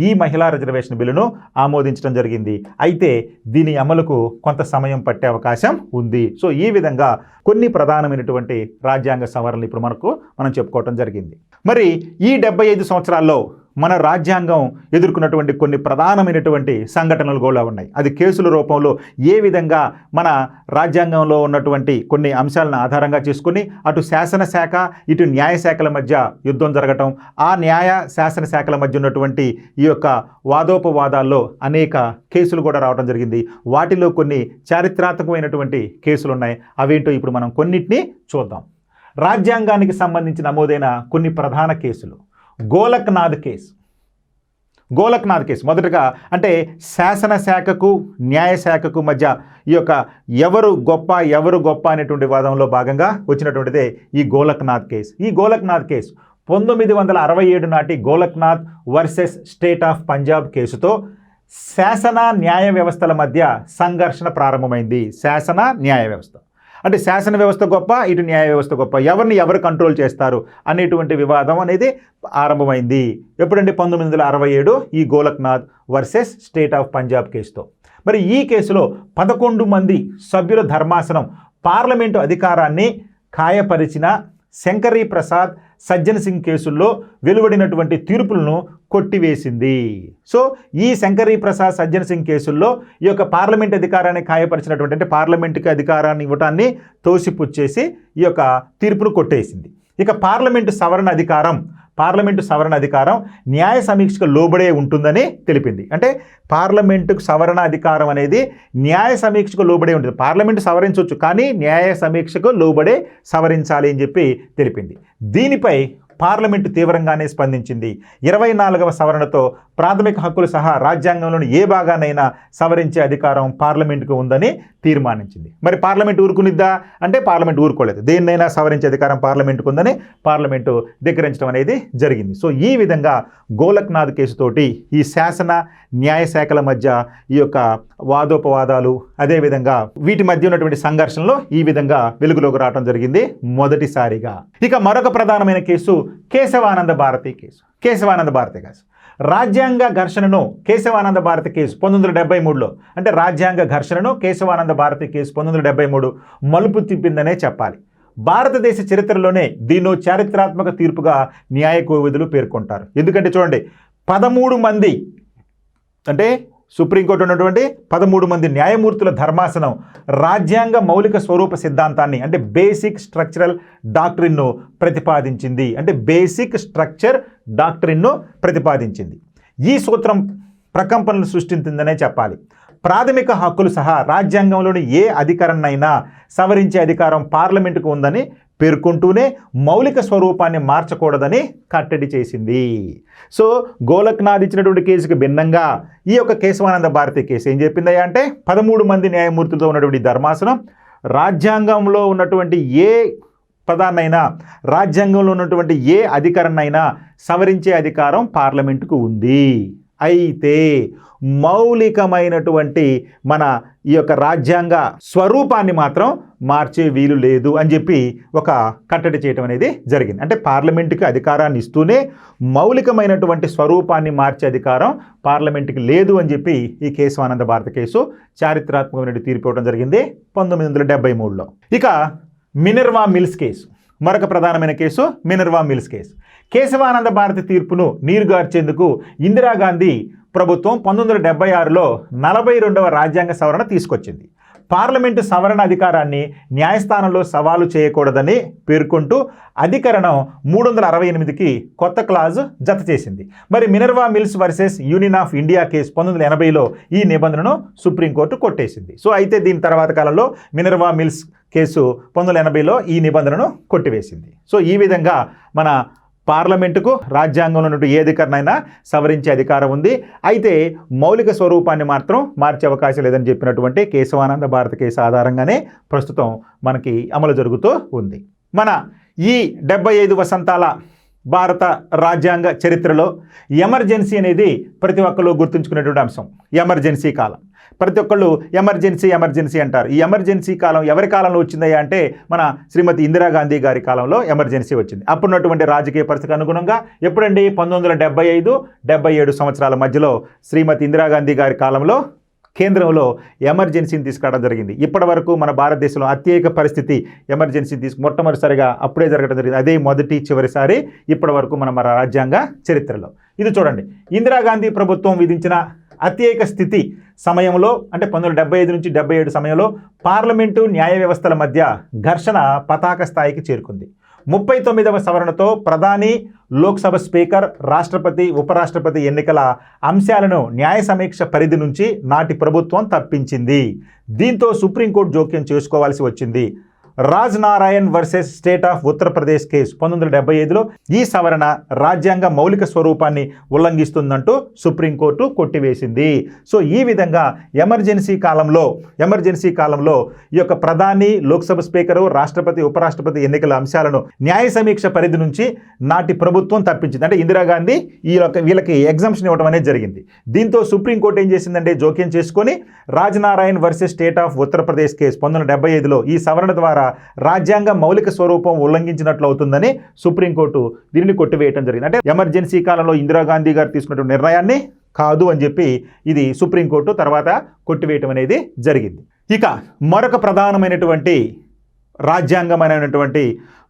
ఈ మహిళా రిజర్వేషన్ బిల్లును ఆమోదించడం జరిగింది. అయితే దీని అమలుకు కొంత సమయం పట్టే అవకాశం ఉంది. సో ఈ విధంగా కొన్ని ప్రధానమైనటువంటి రాజ్యాంగ సవరణలు ఇప్పుడు మనం చెప్పుకోవటం జరిగింది. మరి ఈ 75 సంవత్సరాల్లో మన రాజ్యాంగం ఎదుర్కొన్నటువంటి కొన్ని ప్రధానమైనటువంటి సంఘటనలు కూడా ఉన్నాయి. అది కేసుల రూపంలో ఏ విధంగా మన రాజ్యాంగంలో ఉన్నటువంటి కొన్ని అంశాలను ఆధారంగా చేసుకుని అటు శాసనశాఖ ఇటు న్యాయశాఖల మధ్య యుద్ధం జరగటం, ఆ న్యాయ శాసనశాఖల మధ్య ఉన్నటువంటి ఈ యొక్క వాదోపవాదాల్లో అనేక కేసులు కూడా రావడం జరిగింది. వాటిలో కొన్ని చారిత్రాత్మకమైనటువంటి కేసులు ఉన్నాయి. అవేంటో ఇప్పుడు మనం కొన్నిటిని చూద్దాం. రాజ్యాంగానికి సంబంధించి నమోదైన కొన్ని ప్రధాన కేసులు. గోలక్నాథ్ కేసు మొదటగా అంటే శాసనశాఖకు న్యాయశాఖకు మధ్య ఈ యొక్క ఎవరు గొప్ప అనేటువంటి వాదంలో భాగంగా వచ్చినటువంటిదే ఈ గోలక్నాథ్ కేసు 1967 నాటి Golaknath versus State of Punjab కేసుతో శాసన న్యాయ వ్యవస్థల మధ్య సంఘర్షణ ప్రారంభమైంది. శాసన న్యాయ వ్యవస్థ అంటే శాసన వ్యవస్థ గొప్ప, ఇటు న్యాయ వ్యవస్థ గొప్ప, ఎవరు కంట్రోల్ చేస్తారు అనేటువంటి వివాదం అనేది ఆరంభమైంది. ఎప్పుడంటే 1967 ఈ Golaknath versus State of Punjab కేసుతో. మరి ఈ కేసులో 11 మంది సభ్యుల ధర్మాసనం పార్లమెంటు అధికారాన్ని ఖాయపరిచిన శంకరీ ప్రసాద్, సజ్జన్ సింగ్ కేసుల్లో వెలువడినటువంటి తీర్పులను కొట్టివేసింది. సో ఈ శంకరీ ప్రసాద్, సజ్జన్ సింగ్ కేసుల్లో ఈ యొక్క పార్లమెంట్ అధికారాన్ని ఖాయపరిచినటువంటి అంటే పార్లమెంటుకి అధికారాన్ని ఇవ్వటాన్ని తోసిపుచ్చేసి ఈ యొక్క తీర్పును కొట్టేసింది. ఇక పార్లమెంటు సవరణ అధికారం న్యాయ సమీక్షకు లోబడే ఉంటుందని తెలిపింది. అంటే పార్లమెంటుకు సవరణ అధికారం అనేది న్యాయ సమీక్షకు లోబడే ఉంటుంది. పార్లమెంటు సవరించవచ్చు, కానీ న్యాయ సమీక్షకు లోబడే సవరించాలి అని చెప్పి తెలిపింది. దీనిపై పార్లమెంటు తీవ్రంగానే స్పందించింది. 24వ సవరణతో ప్రాథమిక హక్కులు సహా రాజ్యాంగంలోని ఏ భాగానైనా సవరించే అధికారం పార్లమెంటుకు ఉందని తీర్మానించింది. మరి పార్లమెంటు ఊరుకునిద్దా అంటే పార్లమెంటు ఊరుకోలేదు. దేన్నైనా సవరించే అధికారం పార్లమెంటుకు ఉందని పార్లమెంటు ధిక్కరించడం అనేది జరిగింది. సో ఈ విధంగా గోలక్నాథ్ కేసుతోటి ఈ శాసన న్యాయశాఖల మధ్య ఈ యొక్క వాదోపవాదాలు, అదేవిధంగా వీటి మధ్య ఉన్నటువంటి సంఘర్షణలో ఈ విధంగా వెలుగులోకి రావడం జరిగింది మొదటిసారిగా. ఇక మరొక ప్రధానమైన కేసు కేశవానంద భారతి కేసు. రాజ్యాంగ ఘర్షణను కేశవానంద భారతి కేసు 1973లో అంటే రాజ్యాంగ ఘర్షణను కేశవానంద భారతి కేసు 1973 మలుపు తిప్పిందనే చెప్పాలి. భారతదేశ చరిత్రలోనే దీన్నో చారిత్రాత్మక తీర్పుగా న్యాయ కోవిదులు పేర్కొంటారు. ఎందుకంటే చూడండి, 13 మంది అంటే సుప్రీంకోర్టు ఉన్నటువంటి 13 మంది న్యాయమూర్తుల ధర్మాసనం రాజ్యాంగ మౌలిక స్వరూప సిద్ధాంతాన్ని అంటే బేసిక్ స్ట్రక్చరల్ డాక్ట్రిన్ను ప్రతిపాదించింది. ఈ సూత్రం ప్రకంపనలు సృష్టించిందనే చెప్పాలి. ప్రాథమిక హక్కులు సహా రాజ్యాంగంలోని ఏ అధికారాన్నైనా సవరించే అధికారం పార్లమెంటుకు ఉందని పేర్కొంటూనే మౌలిక స్వరూపాన్ని మార్చకూడదని కట్టడి చేసింది. సో గోలక్నాథ్ ఇచ్చినటువంటి కేసుకు భిన్నంగా ఈ యొక్క కేశవానంద భారతి కేసు ఏం చెప్పిందయ్యా అంటే 13 మంది న్యాయమూర్తులతో ఉన్నటువంటి ధర్మాసనం రాజ్యాంగంలో ఉన్నటువంటి ఏ పదాన్నైనా, రాజ్యాంగంలో ఉన్నటువంటి ఏ అధికారాన్నైనా సవరించే అధికారం పార్లమెంటుకు ఉంది. అయితే మౌలికమైనటువంటి మన ఈ యొక్క రాజ్యాంగ స్వరూపాన్ని మాత్రం మార్చే వీలు లేదు అని చెప్పి ఒక కట్టడి చేయటం అనేది జరిగింది. అంటే పార్లమెంటుకి అధికారాన్ని ఇస్తూనే మౌలికమైనటువంటి స్వరూపాన్ని మార్చే అధికారం పార్లమెంటుకి లేదు అని చెప్పి ఈ కేశవానంద భారతి కేసు చారిత్రాత్మకమైన తీర్పు ఇవ్వడం జరిగింది 1973లో. ఇక మినర్వా మిల్స్ కేసు మరొక ప్రధానమైన కేసు. మినర్వా మిల్స్ కేసు కేశవానంద భారతి తీర్పును నీరుగార్చేందుకు ఇందిరాగాంధీ ప్రభుత్వం 1976లో 42వ రాజ్యాంగ సవరణ తీసుకొచ్చింది. పార్లమెంటు సవరణ అధికారాన్ని న్యాయస్థానంలో సవాలు చేయకూడదని పేర్కొంటూ అధికరణం 368కి కొత్త క్లాజు జత చేసింది. మరి Minerva Mills versus Union of India case 1980లో ఈ నిబంధనను సుప్రీంకోర్టు కొట్టేసింది. సో అయితే దీని తర్వాత కాలంలో మినర్వా మిల్స్ కేసు 1980లో ఈ నిబంధనను కొట్టివేసింది. సో ఈ విధంగా మన పార్లమెంటుకు రాజ్యాంగంలో ఉన్నట్టు ఏ అధికారనైనా సవరించే అధికారం ఉంది. అయితే మౌలిక స్వరూపాన్ని మాత్రం మార్చే అవకాశం లేదని చెప్పినటువంటి కేశవానంద భారత కేసు ఆధారంగానే ప్రస్తుతం మనకి అమలు జరుగుతూ ఉంది. మన ఈ 75 వసంతాల భారత రాజ్యాంగ చరిత్రలో ఎమర్జెన్సీ అనేది ప్రతి ఒక్కరు గుర్తుంచుకునేటువంటి అంశం. ఎమర్జెన్సీ కాలం ప్రతి ఒక్కళ్ళు ఎమర్జెన్సీ అంటారు. ఈ ఎమర్జెన్సీ కాలం ఎవరి కాలంలో వచ్చిందయ్యా అంటే మన శ్రీమతి ఇందిరాగాంధీ గారి కాలంలో ఎమర్జెన్సీ వచ్చింది. అప్పుడున్నటువంటి రాజకీయ పరిస్థితికి అనుగుణంగా ఎప్పుడండి 1975-77 సంవత్సరాల మధ్యలో శ్రీమతి ఇందిరాగాంధీ గారి కాలంలో కేంద్రంలో ఎమర్జెన్సీని తీసుకురావడం జరిగింది. ఇప్పటి వరకు మన భారతదేశంలో అత్యేక పరిస్థితి ఎమర్జెన్సీ మొట్టమొదటిసారిగా అప్పుడే జరగడం జరిగింది. అదే మొదటి చివరిసారి ఇప్పటి వరకు మన రాజ్యాంగ చరిత్రలో. ఇది చూడండి, ఇందిరాగాంధీ ప్రభుత్వం విధించిన అత్యేక స్థితి సమయంలో అంటే 1975 నుంచి 77 సమయంలో పార్లమెంటు న్యాయ వ్యవస్థల మధ్య ఘర్షణ పతాక స్థాయికి చేరుకుంది. 39వ సవరణతో ప్రధాని, లోక్సభ స్పీకర్, రాష్ట్రపతి, ఉపరాష్ట్రపతి ఎన్నికల అంశాలను న్యాయ సమీక్ష పరిధి నుంచి నాటి ప్రభుత్వం తప్పించింది. దీంతో సుప్రీంకోర్టు జోక్యం చేసుకోవాల్సి వచ్చింది. Raj Narain versus State of Uttar Pradesh case 1975లో ఈ సవరణ రాజ్యాంగ మౌలిక స్వరూపాన్ని ఉల్లంఘిస్తుందంటూ సుప్రీంకోర్టు కొట్టివేసింది. సో ఈ విధంగా ఎమర్జెన్సీ కాలంలో ఈ యొక్క ప్రధాని, లోక్సభ స్పీకరు, రాష్ట్రపతి, ఉపరాష్ట్రపతి ఎన్నికల అంశాలను న్యాయ సమీక్ష పరిధి నుంచి నాటి ప్రభుత్వం తప్పించింది. అంటే ఇందిరాగాంధీ వీళ్ళకి ఎగ్జంప్షన్ ఇవ్వడం అనేది జరిగింది. దీంతో సుప్రీంకోర్టు ఏం చేసిందంటే జోక్యం చేసుకొని Raj Narain versus State of Uttar Pradesh case 1975లో ఈ సవరణ ద్వారా రాజ్యాంగ మౌలిక స్వరూపం ఉల్లంఘించినట్లు అవుతుందని సుప్రీంకోర్టు దీనిని కొట్టివేయడం జరిగింది. అంటే ఎమర్జెన్సీ కాలంలో ఇందిరాగాంధీ గారు తీసుకున్నటువంటి నిర్ణయాన్ని కాదు అని చెప్పి ఇది సుప్రీంకోర్టు తర్వాత కొట్టివేయటం అనేది జరిగింది. ఇక మరొక ప్రధానమైనటువంటి రాజ్యాంగమైనటువంటి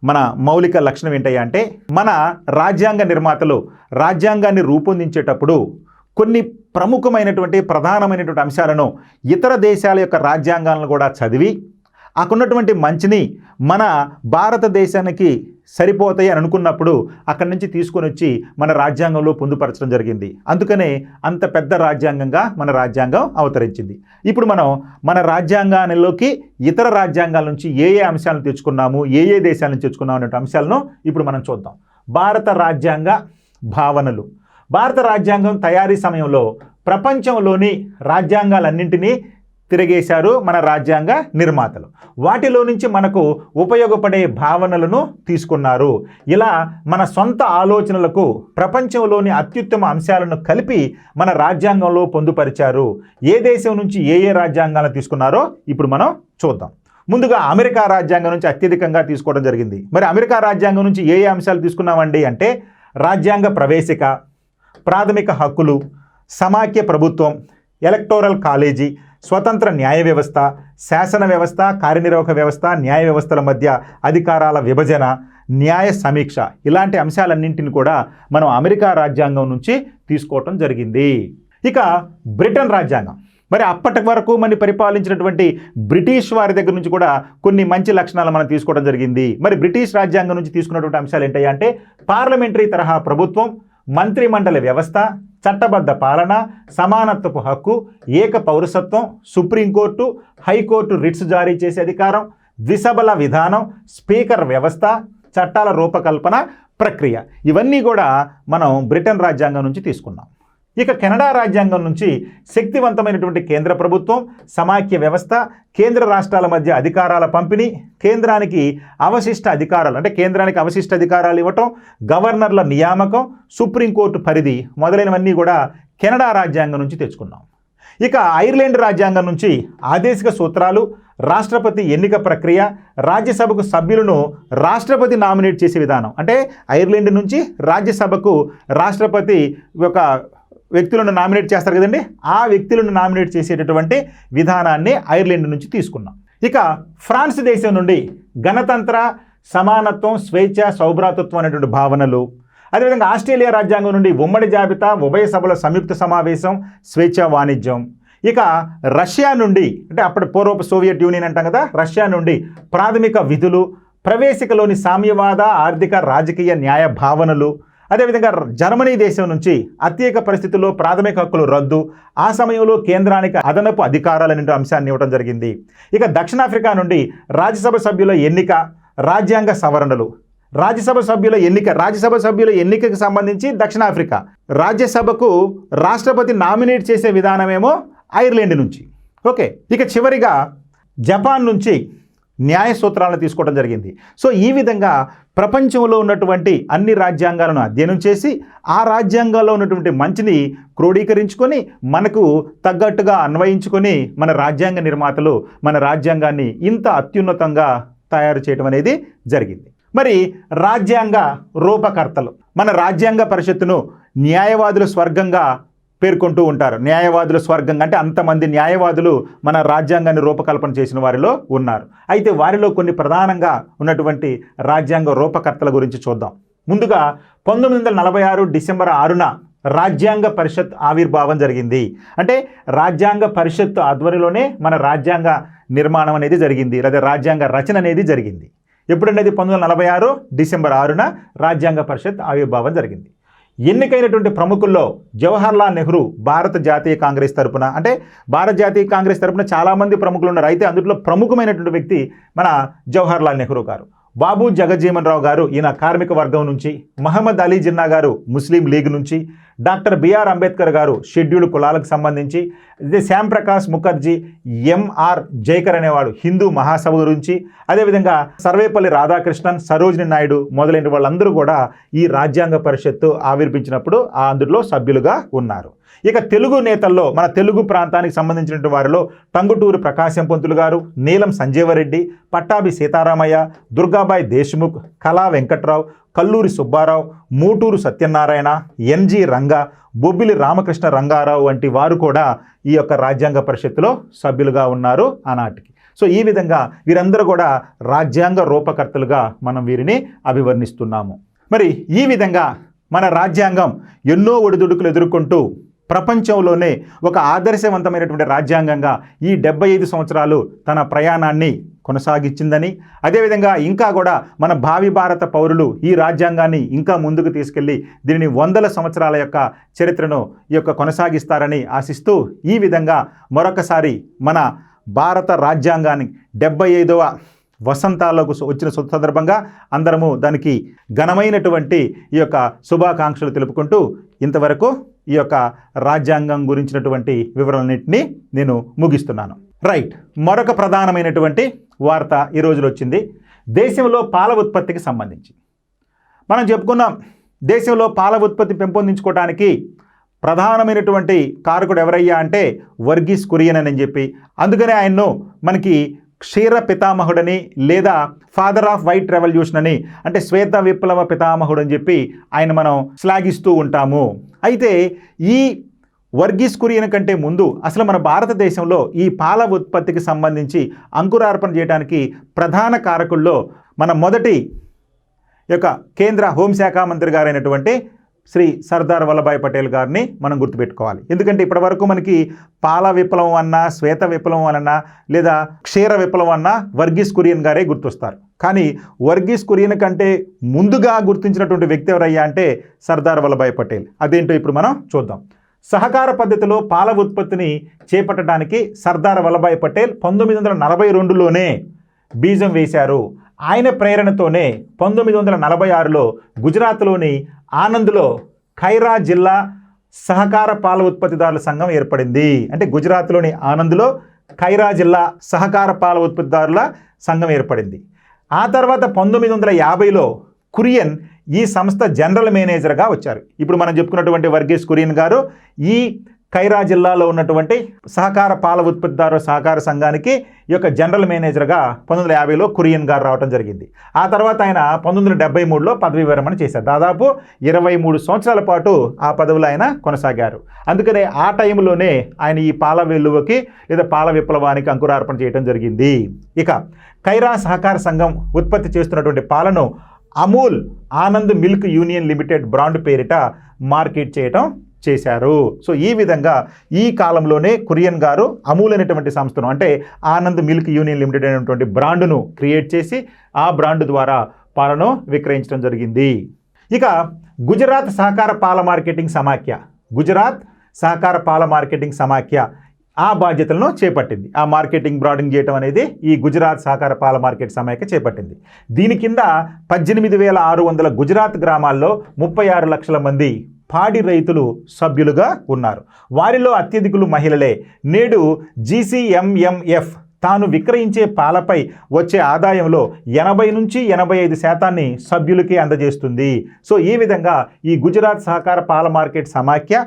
మన మౌలిక లక్షణం ఏంటయ్యా అంటే మన రాజ్యాంగ నిర్మాతలు రాజ్యాంగాన్ని రూపొందించేటప్పుడు కొన్ని ప్రముఖమైనటువంటి ప్రధానమైనటువంటి అంశాలను ఇతర దేశాల యొక్క రాజ్యాంగాలను కూడా చదివి అక్కడున్నటువంటి మంచిని మన భారతదేశానికి సరిపోతాయి అని అనుకున్నప్పుడు అక్కడి నుంచి తీసుకొని వచ్చి మన రాజ్యాంగంలో పొందుపరచడం జరిగింది. అందుకనే అంత పెద్ద రాజ్యాంగంగా మన రాజ్యాంగం అవతరించింది. ఇప్పుడు మనం మన రాజ్యాంగాలలోకి ఇతర రాజ్యాంగాల నుంచి ఏ అంశాలను తెచ్చుకున్నాము, ఏ దేశాల నుంచి తెచ్చుకున్నాము అనే అంశాలను ఇప్పుడు మనం చూద్దాం. భారత రాజ్యాంగ భావనలు. భారత రాజ్యాంగం తయారీ సమయంలో ప్రపంచంలోని రాజ్యాంగాలన్నింటినీ తిరగేశారు మన రాజ్యాంగ నిర్మాతలు. వాటిలో నుంచి మనకు ఉపయోగపడే భావనలను తీసుకున్నారు. ఇలా మన సొంత ఆలోచనలకు ప్రపంచంలోని అత్యుత్తమ అంశాలను కలిపి మన రాజ్యాంగంలో పొందుపరిచారు. ఏ దేశం నుంచి ఏ రాజ్యాంగాలను తీసుకున్నారో ఇప్పుడు మనం చూద్దాం. ముందుగా అమెరికా రాజ్యాంగం నుంచి అత్యధికంగా తీసుకోవడం జరిగింది. మరి అమెరికా రాజ్యాంగం నుంచి ఏ అంశాలు తీసుకున్నామండి అంటే రాజ్యాంగ ప్రవేశిక, ప్రాథమిక హక్కులు, సమాఖ్య ప్రభుత్వం, ఎలక్టోరల్ కాలేజీ, స్వతంత్ర న్యాయ వ్యవస్థ, శాసన వ్యవస్థ, కార్యనిర్వాహక వ్యవస్థ, న్యాయ వ్యవస్థల మధ్య అధికారాల విభజన, న్యాయ సమీక్ష, ఇలాంటి అంశాలన్నింటిని కూడా మనం అమెరికా రాజ్యాంగం నుంచి తీసుకోవటం జరిగింది. ఇక బ్రిటన్ రాజ్యాంగం. మరి అప్పటి వరకు మనం పరిపాలించినటువంటి బ్రిటిష్ వారి దగ్గర నుంచి కూడా కొన్ని మంచి లక్షణాలు మనం తీసుకోవడం జరిగింది. మరి బ్రిటిష్ రాజ్యాంగం నుంచి తీసుకున్నటువంటి అంశాలు ఏంటంటే అంటే పార్లమెంటరీ తరహా ప్రభుత్వం, మంత్రిమండలి వ్యవస్థ, చట్టబద్ధ పాలన, సమానత్వపు హక్కు, ఏక పౌరసత్వం, సుప్రీంకోర్టు, హైకోర్టు రిట్స్ జారీ చేసే అధికారం, ద్విసభల విధానం, స్పీకర్ వ్యవస్థ, చట్టాల రూపకల్పన ప్రక్రియ, ఇవన్నీ కూడా మనం బ్రిటన్ రాజ్యాంగం నుంచి తీసుకున్నాం. ఇక కెనడా రాజ్యాంగం నుంచి శక్తివంతమైనటువంటి కేంద్ర ప్రభుత్వం, సమాఖ్య వ్యవస్థ, కేంద్ర రాష్ట్రాల మధ్య అధికారాల పంపిణీ, కేంద్రానికి అవశిష్ట అధికారాలు అంటే కేంద్రానికి అవశిష్ట అధికారాలు ఇవ్వటం, గవర్నర్ల నియామకం, సుప్రీంకోర్టు పరిధి మొదలైనవన్నీ కూడా కెనడా రాజ్యాంగం నుంచి తెచ్చుకున్నాం. ఇక ఐర్లాండ్ రాజ్యాంగం నుంచి ఆదేశిక సూత్రాలు, రాష్ట్రపతి ఎన్నిక ప్రక్రియ, రాజ్యసభకు సభ్యులను రాష్ట్రపతి నామినేట్ చేసే విధానం. అంటే ఐర్లాండ్ నుంచి రాజ్యసభకు రాష్ట్రపతి ఒక వ్యక్తులను నామినేట్ చేస్తారు కదండి, ఆ వ్యక్తులను నామినేట్ చేసేటటువంటి విధానాన్ని ఐర్లాండ్ నుంచి తీసుకున్నాం. ఇక ఫ్రాన్స్ దేశం నుండి గణతంత్ర, సమానత్వం, స్వేచ్ఛ, సౌభ్రాతృత్వం అనేటువంటి భావనలు, అదేవిధంగా ఆస్ట్రేలియా రాజ్యాంగం నుండి ఉమ్మడి జాబితా, ఉభయ సభల సంయుక్త సమావేశం, స్వేచ్ఛ వాణిజ్యం. ఇక రష్యా నుండి అంటే అప్పటి పూర్వపు సోవియట్ యూనియన్ అంటాం కదా, రష్యా నుండి ప్రాథమిక విధులు, ప్రవేశికలోని సామ్యవాద, ఆర్థిక, రాజకీయ న్యాయ భావనలు. అదేవిధంగా జర్మనీ దేశం నుంచి అత్యేక పరిస్థితుల్లో ప్రాథమిక హక్కులు రద్దు, ఆ సమయంలో కేంద్రానికి అదనపు అధికారాలు అనే అంశాన్ని ఇవ్వడం జరిగింది. ఇక దక్షిణాఫ్రికా నుండి రాజ్యసభ సభ్యుల ఎన్నిక, రాజ్యాంగ సవరణలు, రాజ్యసభ సభ్యుల ఎన్నికకు సంబంధించి దక్షిణాఫ్రికా, రాజ్యసభకు రాష్ట్రపతి నామినేట్ చేసే విధానమేమో ఐర్లాండ్ నుంచి. ఓకే, ఇక చివరిగా జపాన్ నుంచి న్యాయ సూత్రాలను తీసుకోవడం జరిగింది. సో ఈ విధంగా ప్రపంచంలో ఉన్నటువంటి అన్ని రాజ్యాంగాలను అధ్యయనం చేసి ఆ రాజ్యాంగాల్లో ఉన్నటువంటి మంచిని క్రోడీకరించుకొని మనకు తగ్గట్టుగా అన్వయించుకొని మన రాజ్యాంగ నిర్మాతలు మన రాజ్యాంగాన్ని ఇంత అత్యున్నతంగా తయారు చేయడం అనేది జరిగింది. మరి రాజ్యాంగ రూపకర్తలు, మన రాజ్యాంగ పరిషత్తును న్యాయవాదుల స్వర్గంగా పేర్కొంటూ ఉంటారు. న్యాయవాదుల స్వర్గంగా అంటే అంతమంది న్యాయవాదులు మన రాజ్యాంగాన్ని రూపకల్పన చేసిన వారిలో ఉన్నారు. అయితే వారిలో కొన్ని ప్రధానంగా ఉన్నటువంటి రాజ్యాంగ రూపకర్తల గురించి చూద్దాం. ముందుగా 1946 డిసెంబర్ 6న రాజ్యాంగ పరిషత్ ఆవిర్భావం జరిగింది. అంటే రాజ్యాంగ పరిషత్ ఆధ్వర్యంలోనే మన రాజ్యాంగ నిర్మాణం అనేది జరిగింది, లేదా రాజ్యాంగ రచన అనేది జరిగింది. ఎప్పుడనేది 1946 డిసెంబర్ 6న రాజ్యాంగ పరిషత్ ఆవిర్భావం జరిగింది. ఎన్నికైనటువంటి ప్రముఖుల్లో జవహర్లాల్ నెహ్రూ భారత జాతీయ కాంగ్రెస్ తరపున, అంటే భారత జాతీయ కాంగ్రెస్ తరపున చాలామంది ప్రముఖులు ఉన్నారు. అయితే అందులో ప్రముఖమైనటువంటి వ్యక్తి మన జవహర్లాల్ నెహ్రూ గారు. బాబు జగజ్జీవన్ రావు గారు, ఈయన కార్మిక వర్గం నుంచి. మహమ్మద్ అలీ జిన్నా గారు ముస్లిం లీగ్ నుంచి. డాక్టర్ బిఆర్ అంబేద్కర్ గారు షెడ్యూల్డ్ కులాలకు సంబంధించి. ఇదే శ్యామ్ ప్రకాష్ ముఖర్జీ, ఎంఆర్ జైకర్ అనేవాడు హిందూ మహాసభ గురించి. అదేవిధంగా సర్వేపల్లి రాధాకృష్ణన్, సరోజిని నాయుడు మొదలైన వాళ్ళందరూ కూడా ఈ రాజ్యాంగ పరిషత్తు ఆవిర్భించినప్పుడు అందులో సభ్యులుగా ఉన్నారు. ఇక తెలుగు నేతల్లో మన తెలుగు ప్రాంతానికి సంబంధించినటువంటి వారిలో టంగుటూరి ప్రకాశం పంతులు గారు, నీలం సంజీవరెడ్డి, పట్టాభి సీతారామయ్య, దుర్గాబాయి దేశ్ముఖ్, కళా వెంకట్రావు, కల్లూరి సుబ్బారావు, మూటూరు సత్యనారాయణ, ఎన్జి రంగా, బొబ్బిలి రామకృష్ణ రంగారావు వంటి వారు కూడా ఈ యొక్క రాజ్యాంగ పరిషత్తులో సభ్యులుగా ఉన్నారు ఆనాటికి. సో ఈ విధంగా వీరందరూ కూడా రాజ్యాంగ రూపకర్తలుగా మనం వీరిని అభివర్ణిస్తున్నాము. మరి ఈ విధంగా మన రాజ్యాంగం ఎన్నో ఒడిదుడుకులు ఎదుర్కొంటూ ప్రపంచంలోనే ఒక ఆదర్శవంతమైనటువంటి రాజ్యాంగంగా ఈ 75 సంవత్సరాలు తన ప్రయాణాన్ని కొనసాగించిందని, అదేవిధంగా ఇంకా కూడా మన భావి భారత పౌరులు ఈ రాజ్యాంగాన్ని ఇంకా ముందుకు తీసుకెళ్ళి దీనిని 100 సంవత్సరాల యొక్క చరిత్రను ఈ యొక్క కొనసాగిస్తారని ఆశిస్తూ ఈ విధంగా మరొకసారి మన భారత రాజ్యాంగాన్ని 75వ వసంతాల్లోకి వచ్చిన సందర్భంగా అందరము దానికి ఘనమైనటువంటి ఈ యొక్క శుభాకాంక్షలు తెలుపుకుంటూ ఇంతవరకు ఈ యొక్క రాజ్యాంగం గురించినటువంటి వివరాలన్నింటినీ నేను ముగిస్తున్నాను. రైట్, మరొక ప్రధానమైనటువంటి వార్త ఈ రోజులో వచ్చింది. దేశంలో పాల ఉత్పత్తికి సంబంధించి మనం చెప్పుకున్నాం. దేశంలో పాల ఉత్పత్తి పెంపొందించుకోవడానికి ప్రధానమైనటువంటి కారకుడు ఎవరయ్యా అంటే వర్గీస్ కురియన్ అని చెప్పి, అందుకనే ఆయన్ను మనకి క్షీర పితామహుడని లేదా ఫాదర్ ఆఫ్ వైట్ రెవల్యూషన్ అని, అంటే శ్వేత విప్లవ పితామహుడు అని చెప్పి ఆయన మనం శ్లాఘిస్తూ ఉంటాము. అయితే ఈ వర్గీస్ కురియన్ కంటే ముందు అసలు మన భారతదేశంలో ఈ పాల ఉత్పత్తికి సంబంధించి అంకురార్పణ చేయడానికి ప్రధాన కారకుల్లో మన మొదటి యొక్క కేంద్ర హోంశాఖ మంత్రి గారైనటువంటి శ్రీ సర్దార్ వల్లభాయ్ పటేల్ గారిని మనం గుర్తుపెట్టుకోవాలి. ఎందుకంటే ఇప్పటివరకు మనకి పాల విప్లవం అన్నా, శ్వేత విప్లవం అన్నా, లేదా క్షీర విప్లవం అన్నా వర్గీస్ కురియన్ గారే గుర్తొస్తారు. కానీ వర్గీస్ కురియన్ కంటే ముందుగా గుర్తించినటువంటి వ్యక్తి ఎవరయ్యా అంటే సర్దార్ వల్లభాయ్ పటేల్. అదేంటో ఇప్పుడు మనం చూద్దాం. సహకార పద్ధతిలో పాల ఉత్పత్తిని చేపట్టడానికి సర్దార్ వల్లభాయ్ పటేల్ 1942లోనే బీజం వేశారు. ఆయన ప్రేరణతోనే 1946లో గుజరాత్లోని ఆనంద్లో ఖైరా జిల్లా సహకార పాల ఉత్పత్తిదారుల సంఘం ఏర్పడింది. అంటే గుజరాత్లోని ఆనంద్లో ఖైరా జిల్లా సహకార పాల ఉత్పత్తిదారుల సంఘం ఏర్పడింది. ఆ తర్వాత 1950లో కురియన్ ఈ సంస్థ జనరల్ మేనేజర్గా వచ్చారు. ఇప్పుడు మనం చెప్పుకున్నటువంటి వర్గీస్ కురియన్ గారు ఈ ఖైరా జిల్లాలో ఉన్నటువంటి సహకార పాల ఉత్పత్తిదారుల సహకార సంఘానికి ఈ యొక్క జనరల్ మేనేజర్గా 1950లో కురియన్ గారు రావడం జరిగింది. ఆ తర్వాత ఆయన 1973లో పదవి విరమణ చేశారు. దాదాపు 23 సంవత్సరాల పాటు ఆ పదవిలో ఆయన కొనసాగారు. అందుకనే ఆ టైంలోనే ఆయన ఈ పాల వెల్లువకి లేదా పాల విప్లవానికి అంకురార్పణ చేయడం జరిగింది. ఇక ఖైరా సహకార సంఘం ఉత్పత్తి చేస్తున్నటువంటి పాలను Amul Anand milk union limited brand పేరిట మార్కెట్ చేయటం చేశారు. సో ఈ విధంగా ఈ కాలంలోనే కురియన్ గారు అమూల్ అనేటువంటి సంస్థను, అంటే ఆనంద్ మిల్క్ యూనియన్ లిమిటెడ్ అనేటువంటి బ్రాండును క్రియేట్ చేసి ఆ బ్రాండ్ ద్వారా పాలను విక్రయించడం జరిగింది. ఇక గుజరాత్ సహకార పాల మార్కెటింగ్ సమాఖ్య, గుజరాత్ సహకార పాల మార్కెటింగ్ సమాఖ్య ఆ బాధ్యతలను చేపట్టింది. ఆ మార్కెటింగ్ బ్రాడింగ్ చేయటం అనేది ఈ గుజరాత్ సహకార పాల మార్కెట్ సమాఖ్య చేపట్టింది. దీని కింద 18,600 గుజరాత్ గ్రామాల్లో 36 లక్షల మంది పాడి రైతులు సభ్యులుగా ఉన్నారు. వారిలో అత్యధికులు మహిళలే. నేడు GCMMF తాను విక్రయించే పాలపై వచ్చే ఆదాయంలో 80 నుంచి 85% సభ్యులకే అందజేస్తుంది. సో ఈ విధంగా ఈ గుజరాత్ సహకార పాల మార్కెట్ సమాఖ్య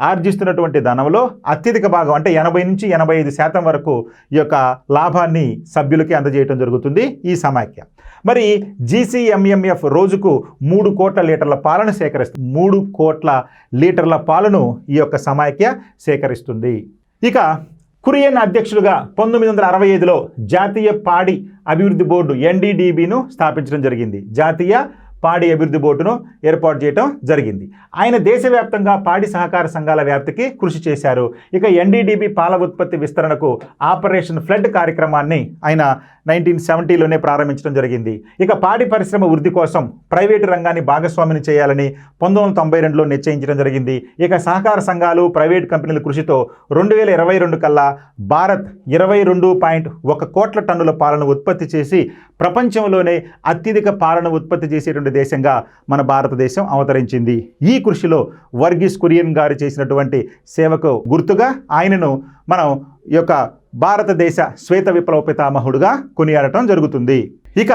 ఆర్జిస్తున్నటువంటి ధనంలో అత్యధిక భాగం అంటే 80 నుంచి 85% వరకు ఈ యొక్క లాభాన్ని సభ్యులకి అందజేయడం జరుగుతుంది ఈ సమాఖ్య. మరి GCMMF రోజుకు 3 కోట్ల లీటర్ల పాలను సేకరిస్తుంది. 3 కోట్ల లీటర్ల పాలను ఈ యొక్క సమాఖ్య సేకరిస్తుంది. ఇక కురియన్ అధ్యక్షులుగా 1965లో జాతీయ పాడి అభివృద్ధి బోర్డు NDDBను స్థాపించడం జరిగింది. జాతీయ పాడి అభివృద్ధి బోర్డును ఏర్పాటు చేయడం జరిగింది. ఆయన దేశవ్యాప్తంగా పాడి సహకార సంఘాల వ్యాప్తికి కృషి చేశారు. ఇక NDDB పాల ఉత్పత్తి విస్తరణకు ఆపరేషన్ ఫ్లడ్ కార్యక్రమాన్ని ఆయన 1970లోనే ప్రారంభించడం జరిగింది. ఇక పాడి పరిశ్రమ వృద్ధి కోసం ప్రైవేటు రంగాన్ని భాగస్వామిని చేయాలని 1992లో నిశ్చయించడం జరిగింది. ఇక సహకార సంఘాలు ప్రైవేట్ కంపెనీల కృషితో 2022 కల్లా భారత్ 22.1 కోట్ల టన్నుల పాలను ఉత్పత్తి చేసి ప్రపంచంలోనే అత్యధిక పాలను ఉత్పత్తి చేసేటువంటి దేశంగా మన భారతదేశం అవతరించింది. ఈ కృషిలో వర్గీస్ కురియన్ గారు చేసినటువంటి సేవకు గుర్తుగా ఆయనను మనం ఈ యొక్క భారతదేశ శ్వేత విప్లవ పితామహుడుగా కొనియాడటం జరుగుతుంది. ఇక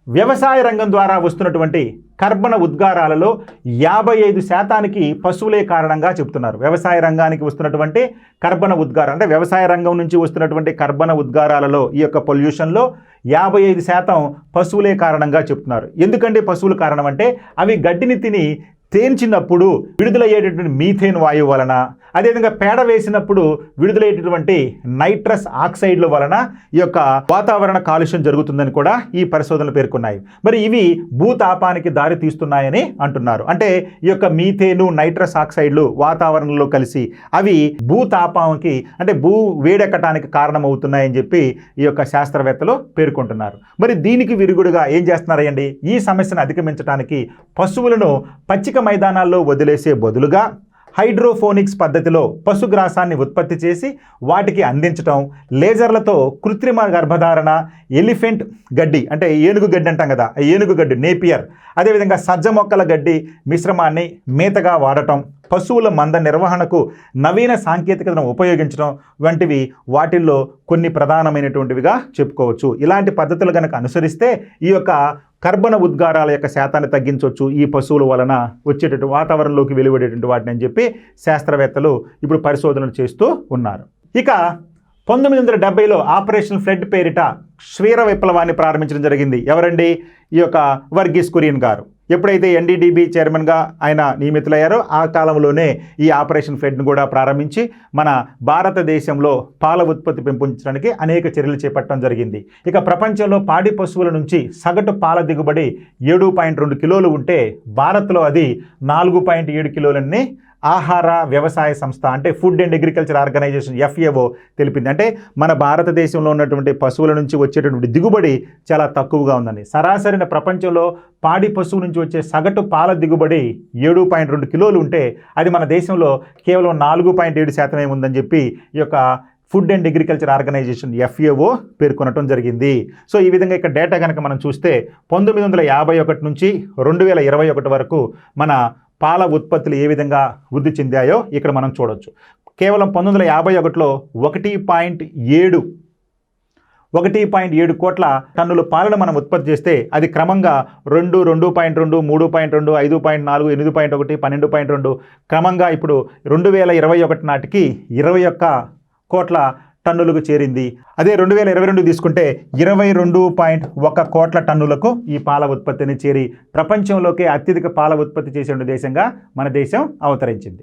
వ్యవసాయ రంగం ద్వారా వస్తున్నటువంటి కర్బన ఉద్గారాలలో 55% పశువులే కారణంగా చెప్తున్నారు. వ్యవసాయ రంగానికి వస్తున్నటువంటి కర్బన ఉద్గారం అంటే వ్యవసాయ రంగం నుంచి వస్తున్నటువంటి కర్బన ఉద్గారాలలో ఈ యొక్క పొల్యూషన్లో 55% పశువులే కారణంగా చెప్తున్నారు. ఎందుకంటే పశువులు కారణం అంటే అవి గడ్డిని తిని తేల్చినప్పుడు విడుదలయ్యేటటువంటి మీథేన్ వాయువు వలన, అదేవిధంగా పేడ వేసినప్పుడు విడుదలయ్యేటటువంటి నైట్రస్ ఆక్సైడ్ల వలన ఈ యొక్క వాతావరణ కాలుష్యం జరుగుతుందని కూడా ఈ పరిశోధనలు పేర్కొన్నాయి. మరి ఇవి భూతాపానికి దారి తీస్తున్నాయని అంటున్నారు. అంటే ఈ యొక్క మీథేను నైట్రస్ ఆక్సైడ్లు వాతావరణంలో కలిసి అవి భూతాపానికి అంటే భూ వేడెక్కటానికి కారణమవుతున్నాయని చెప్పి ఈ యొక్క శాస్త్రవేత్తలు పేర్కొంటున్నారు. మరి దీనికి విరుగుడుగా ఏం చేస్తున్నారండి? ఈ సమస్యను అధిగమించడానికి పశువులను పచ్చిక మైదానాల్లో వదిలేసే బదులుగా హైడ్రోఫోనిక్స్ పద్ధతిలో పశుగ్రాసాన్ని ఉత్పత్తి చేసి వాటికి అందించటం, లేజర్లతో కృత్రిమ గర్భధారణ, ఎలిఫెంట్ గడ్డి అంటే ఏనుగు గడ్డి అంటాం కదా, ఏనుగు గడ్డి నేపియర్, అదేవిధంగా సజ్జ మొక్కల గడ్డి మిశ్రమాన్ని మేతగా వాడటం, పశువుల మంద నిర్వహణకు నవీన సాంకేతికతను ఉపయోగించడం వంటివి వాటిల్లో కొన్ని ప్రధానమైనటువంటివిగా చెప్పుకోవచ్చు. ఇలాంటి పద్ధతులు కనుక అనుసరిస్తే ఈ యొక్క కర్బన ఉద్గారాల యొక్క శాతాన్ని తగ్గించవచ్చు ఈ పశువుల వలన వచ్చేటటువంటి వాతావరణంలోకి వెలువడేటువంటి వాటిని అని చెప్పి శాస్త్రవేత్తలు ఇప్పుడు పరిశోధనలు చేస్తూ ఉన్నారు. ఇక 1970లో ఆపరేషన్ ఫ్లడ్ పేరిట క్షీర విప్లవాన్ని ప్రారంభించడం జరిగింది. ఎవరండి? ఈ యొక్క వర్గీస్ కురియన్ గారు. ఎప్పుడైతే NDDB చైర్మన్గా ఆయన నియమితులయ్యారో ఆ కాలంలోనే ఈ ఆపరేషన్ ఫ్లడ్ను కూడా ప్రారంభించి మన భారతదేశంలో పాల ఉత్పత్తి పెంపొందించడానికి అనేక చర్యలు చేపట్టడం జరిగింది. ఇక ప్రపంచంలో పాడి పశువుల నుంచి సగటు పాల దిగుబడి 7.2 కిలోలు ఉంటే భారత్లో అది 4.7 కిలోలని ఆహార వ్యవసాయ సంస్థ అంటే food and agriculture organisation FAO తెలిపింది. అంటే మన భారతదేశంలో ఉన్నటువంటి పశువుల నుంచి వచ్చేటటువంటి దిగుబడి చాలా తక్కువగా ఉందండి. సరాసరిన ప్రపంచంలో పాడి పశువు నుంచి వచ్చే సగటు పాల దిగుబడి 7.2 కిలోలు ఉంటే అది మన దేశంలో కేవలం 4.7% ఉందని చెప్పి ఈ యొక్క food and agriculture organisation FAO పేర్కొనటం జరిగింది. సో ఈ విధంగా ఇక్కడ డేటా కనుక మనం చూస్తే 1951 నుంచి 2021 వరకు మన పాల ఉత్పత్తులు ఏ విధంగా వృద్ధి చెందాయో ఇక్కడ మనం చూడొచ్చు. కేవలం 1951లో 1.7 కోట్ల టన్నుల పాలను మనం ఉత్పత్తి చేస్తే అది క్రమంగా 2, 2.2, 3.2, 5.4, 8.1, 12.2 క్రమంగా ఇప్పుడు 2021 నాటికి 21 కోట్ల టన్నులకు చేరింది. అదే 2022 తీసుకుంటే 22.1 కోట్ల టన్నులకు ఈ పాల ఉత్పత్తిని చేరి ప్రపంచంలోకే అత్యధిక పాల ఉత్పత్తి చేసే దేశంగా మన దేశం అవతరించింది.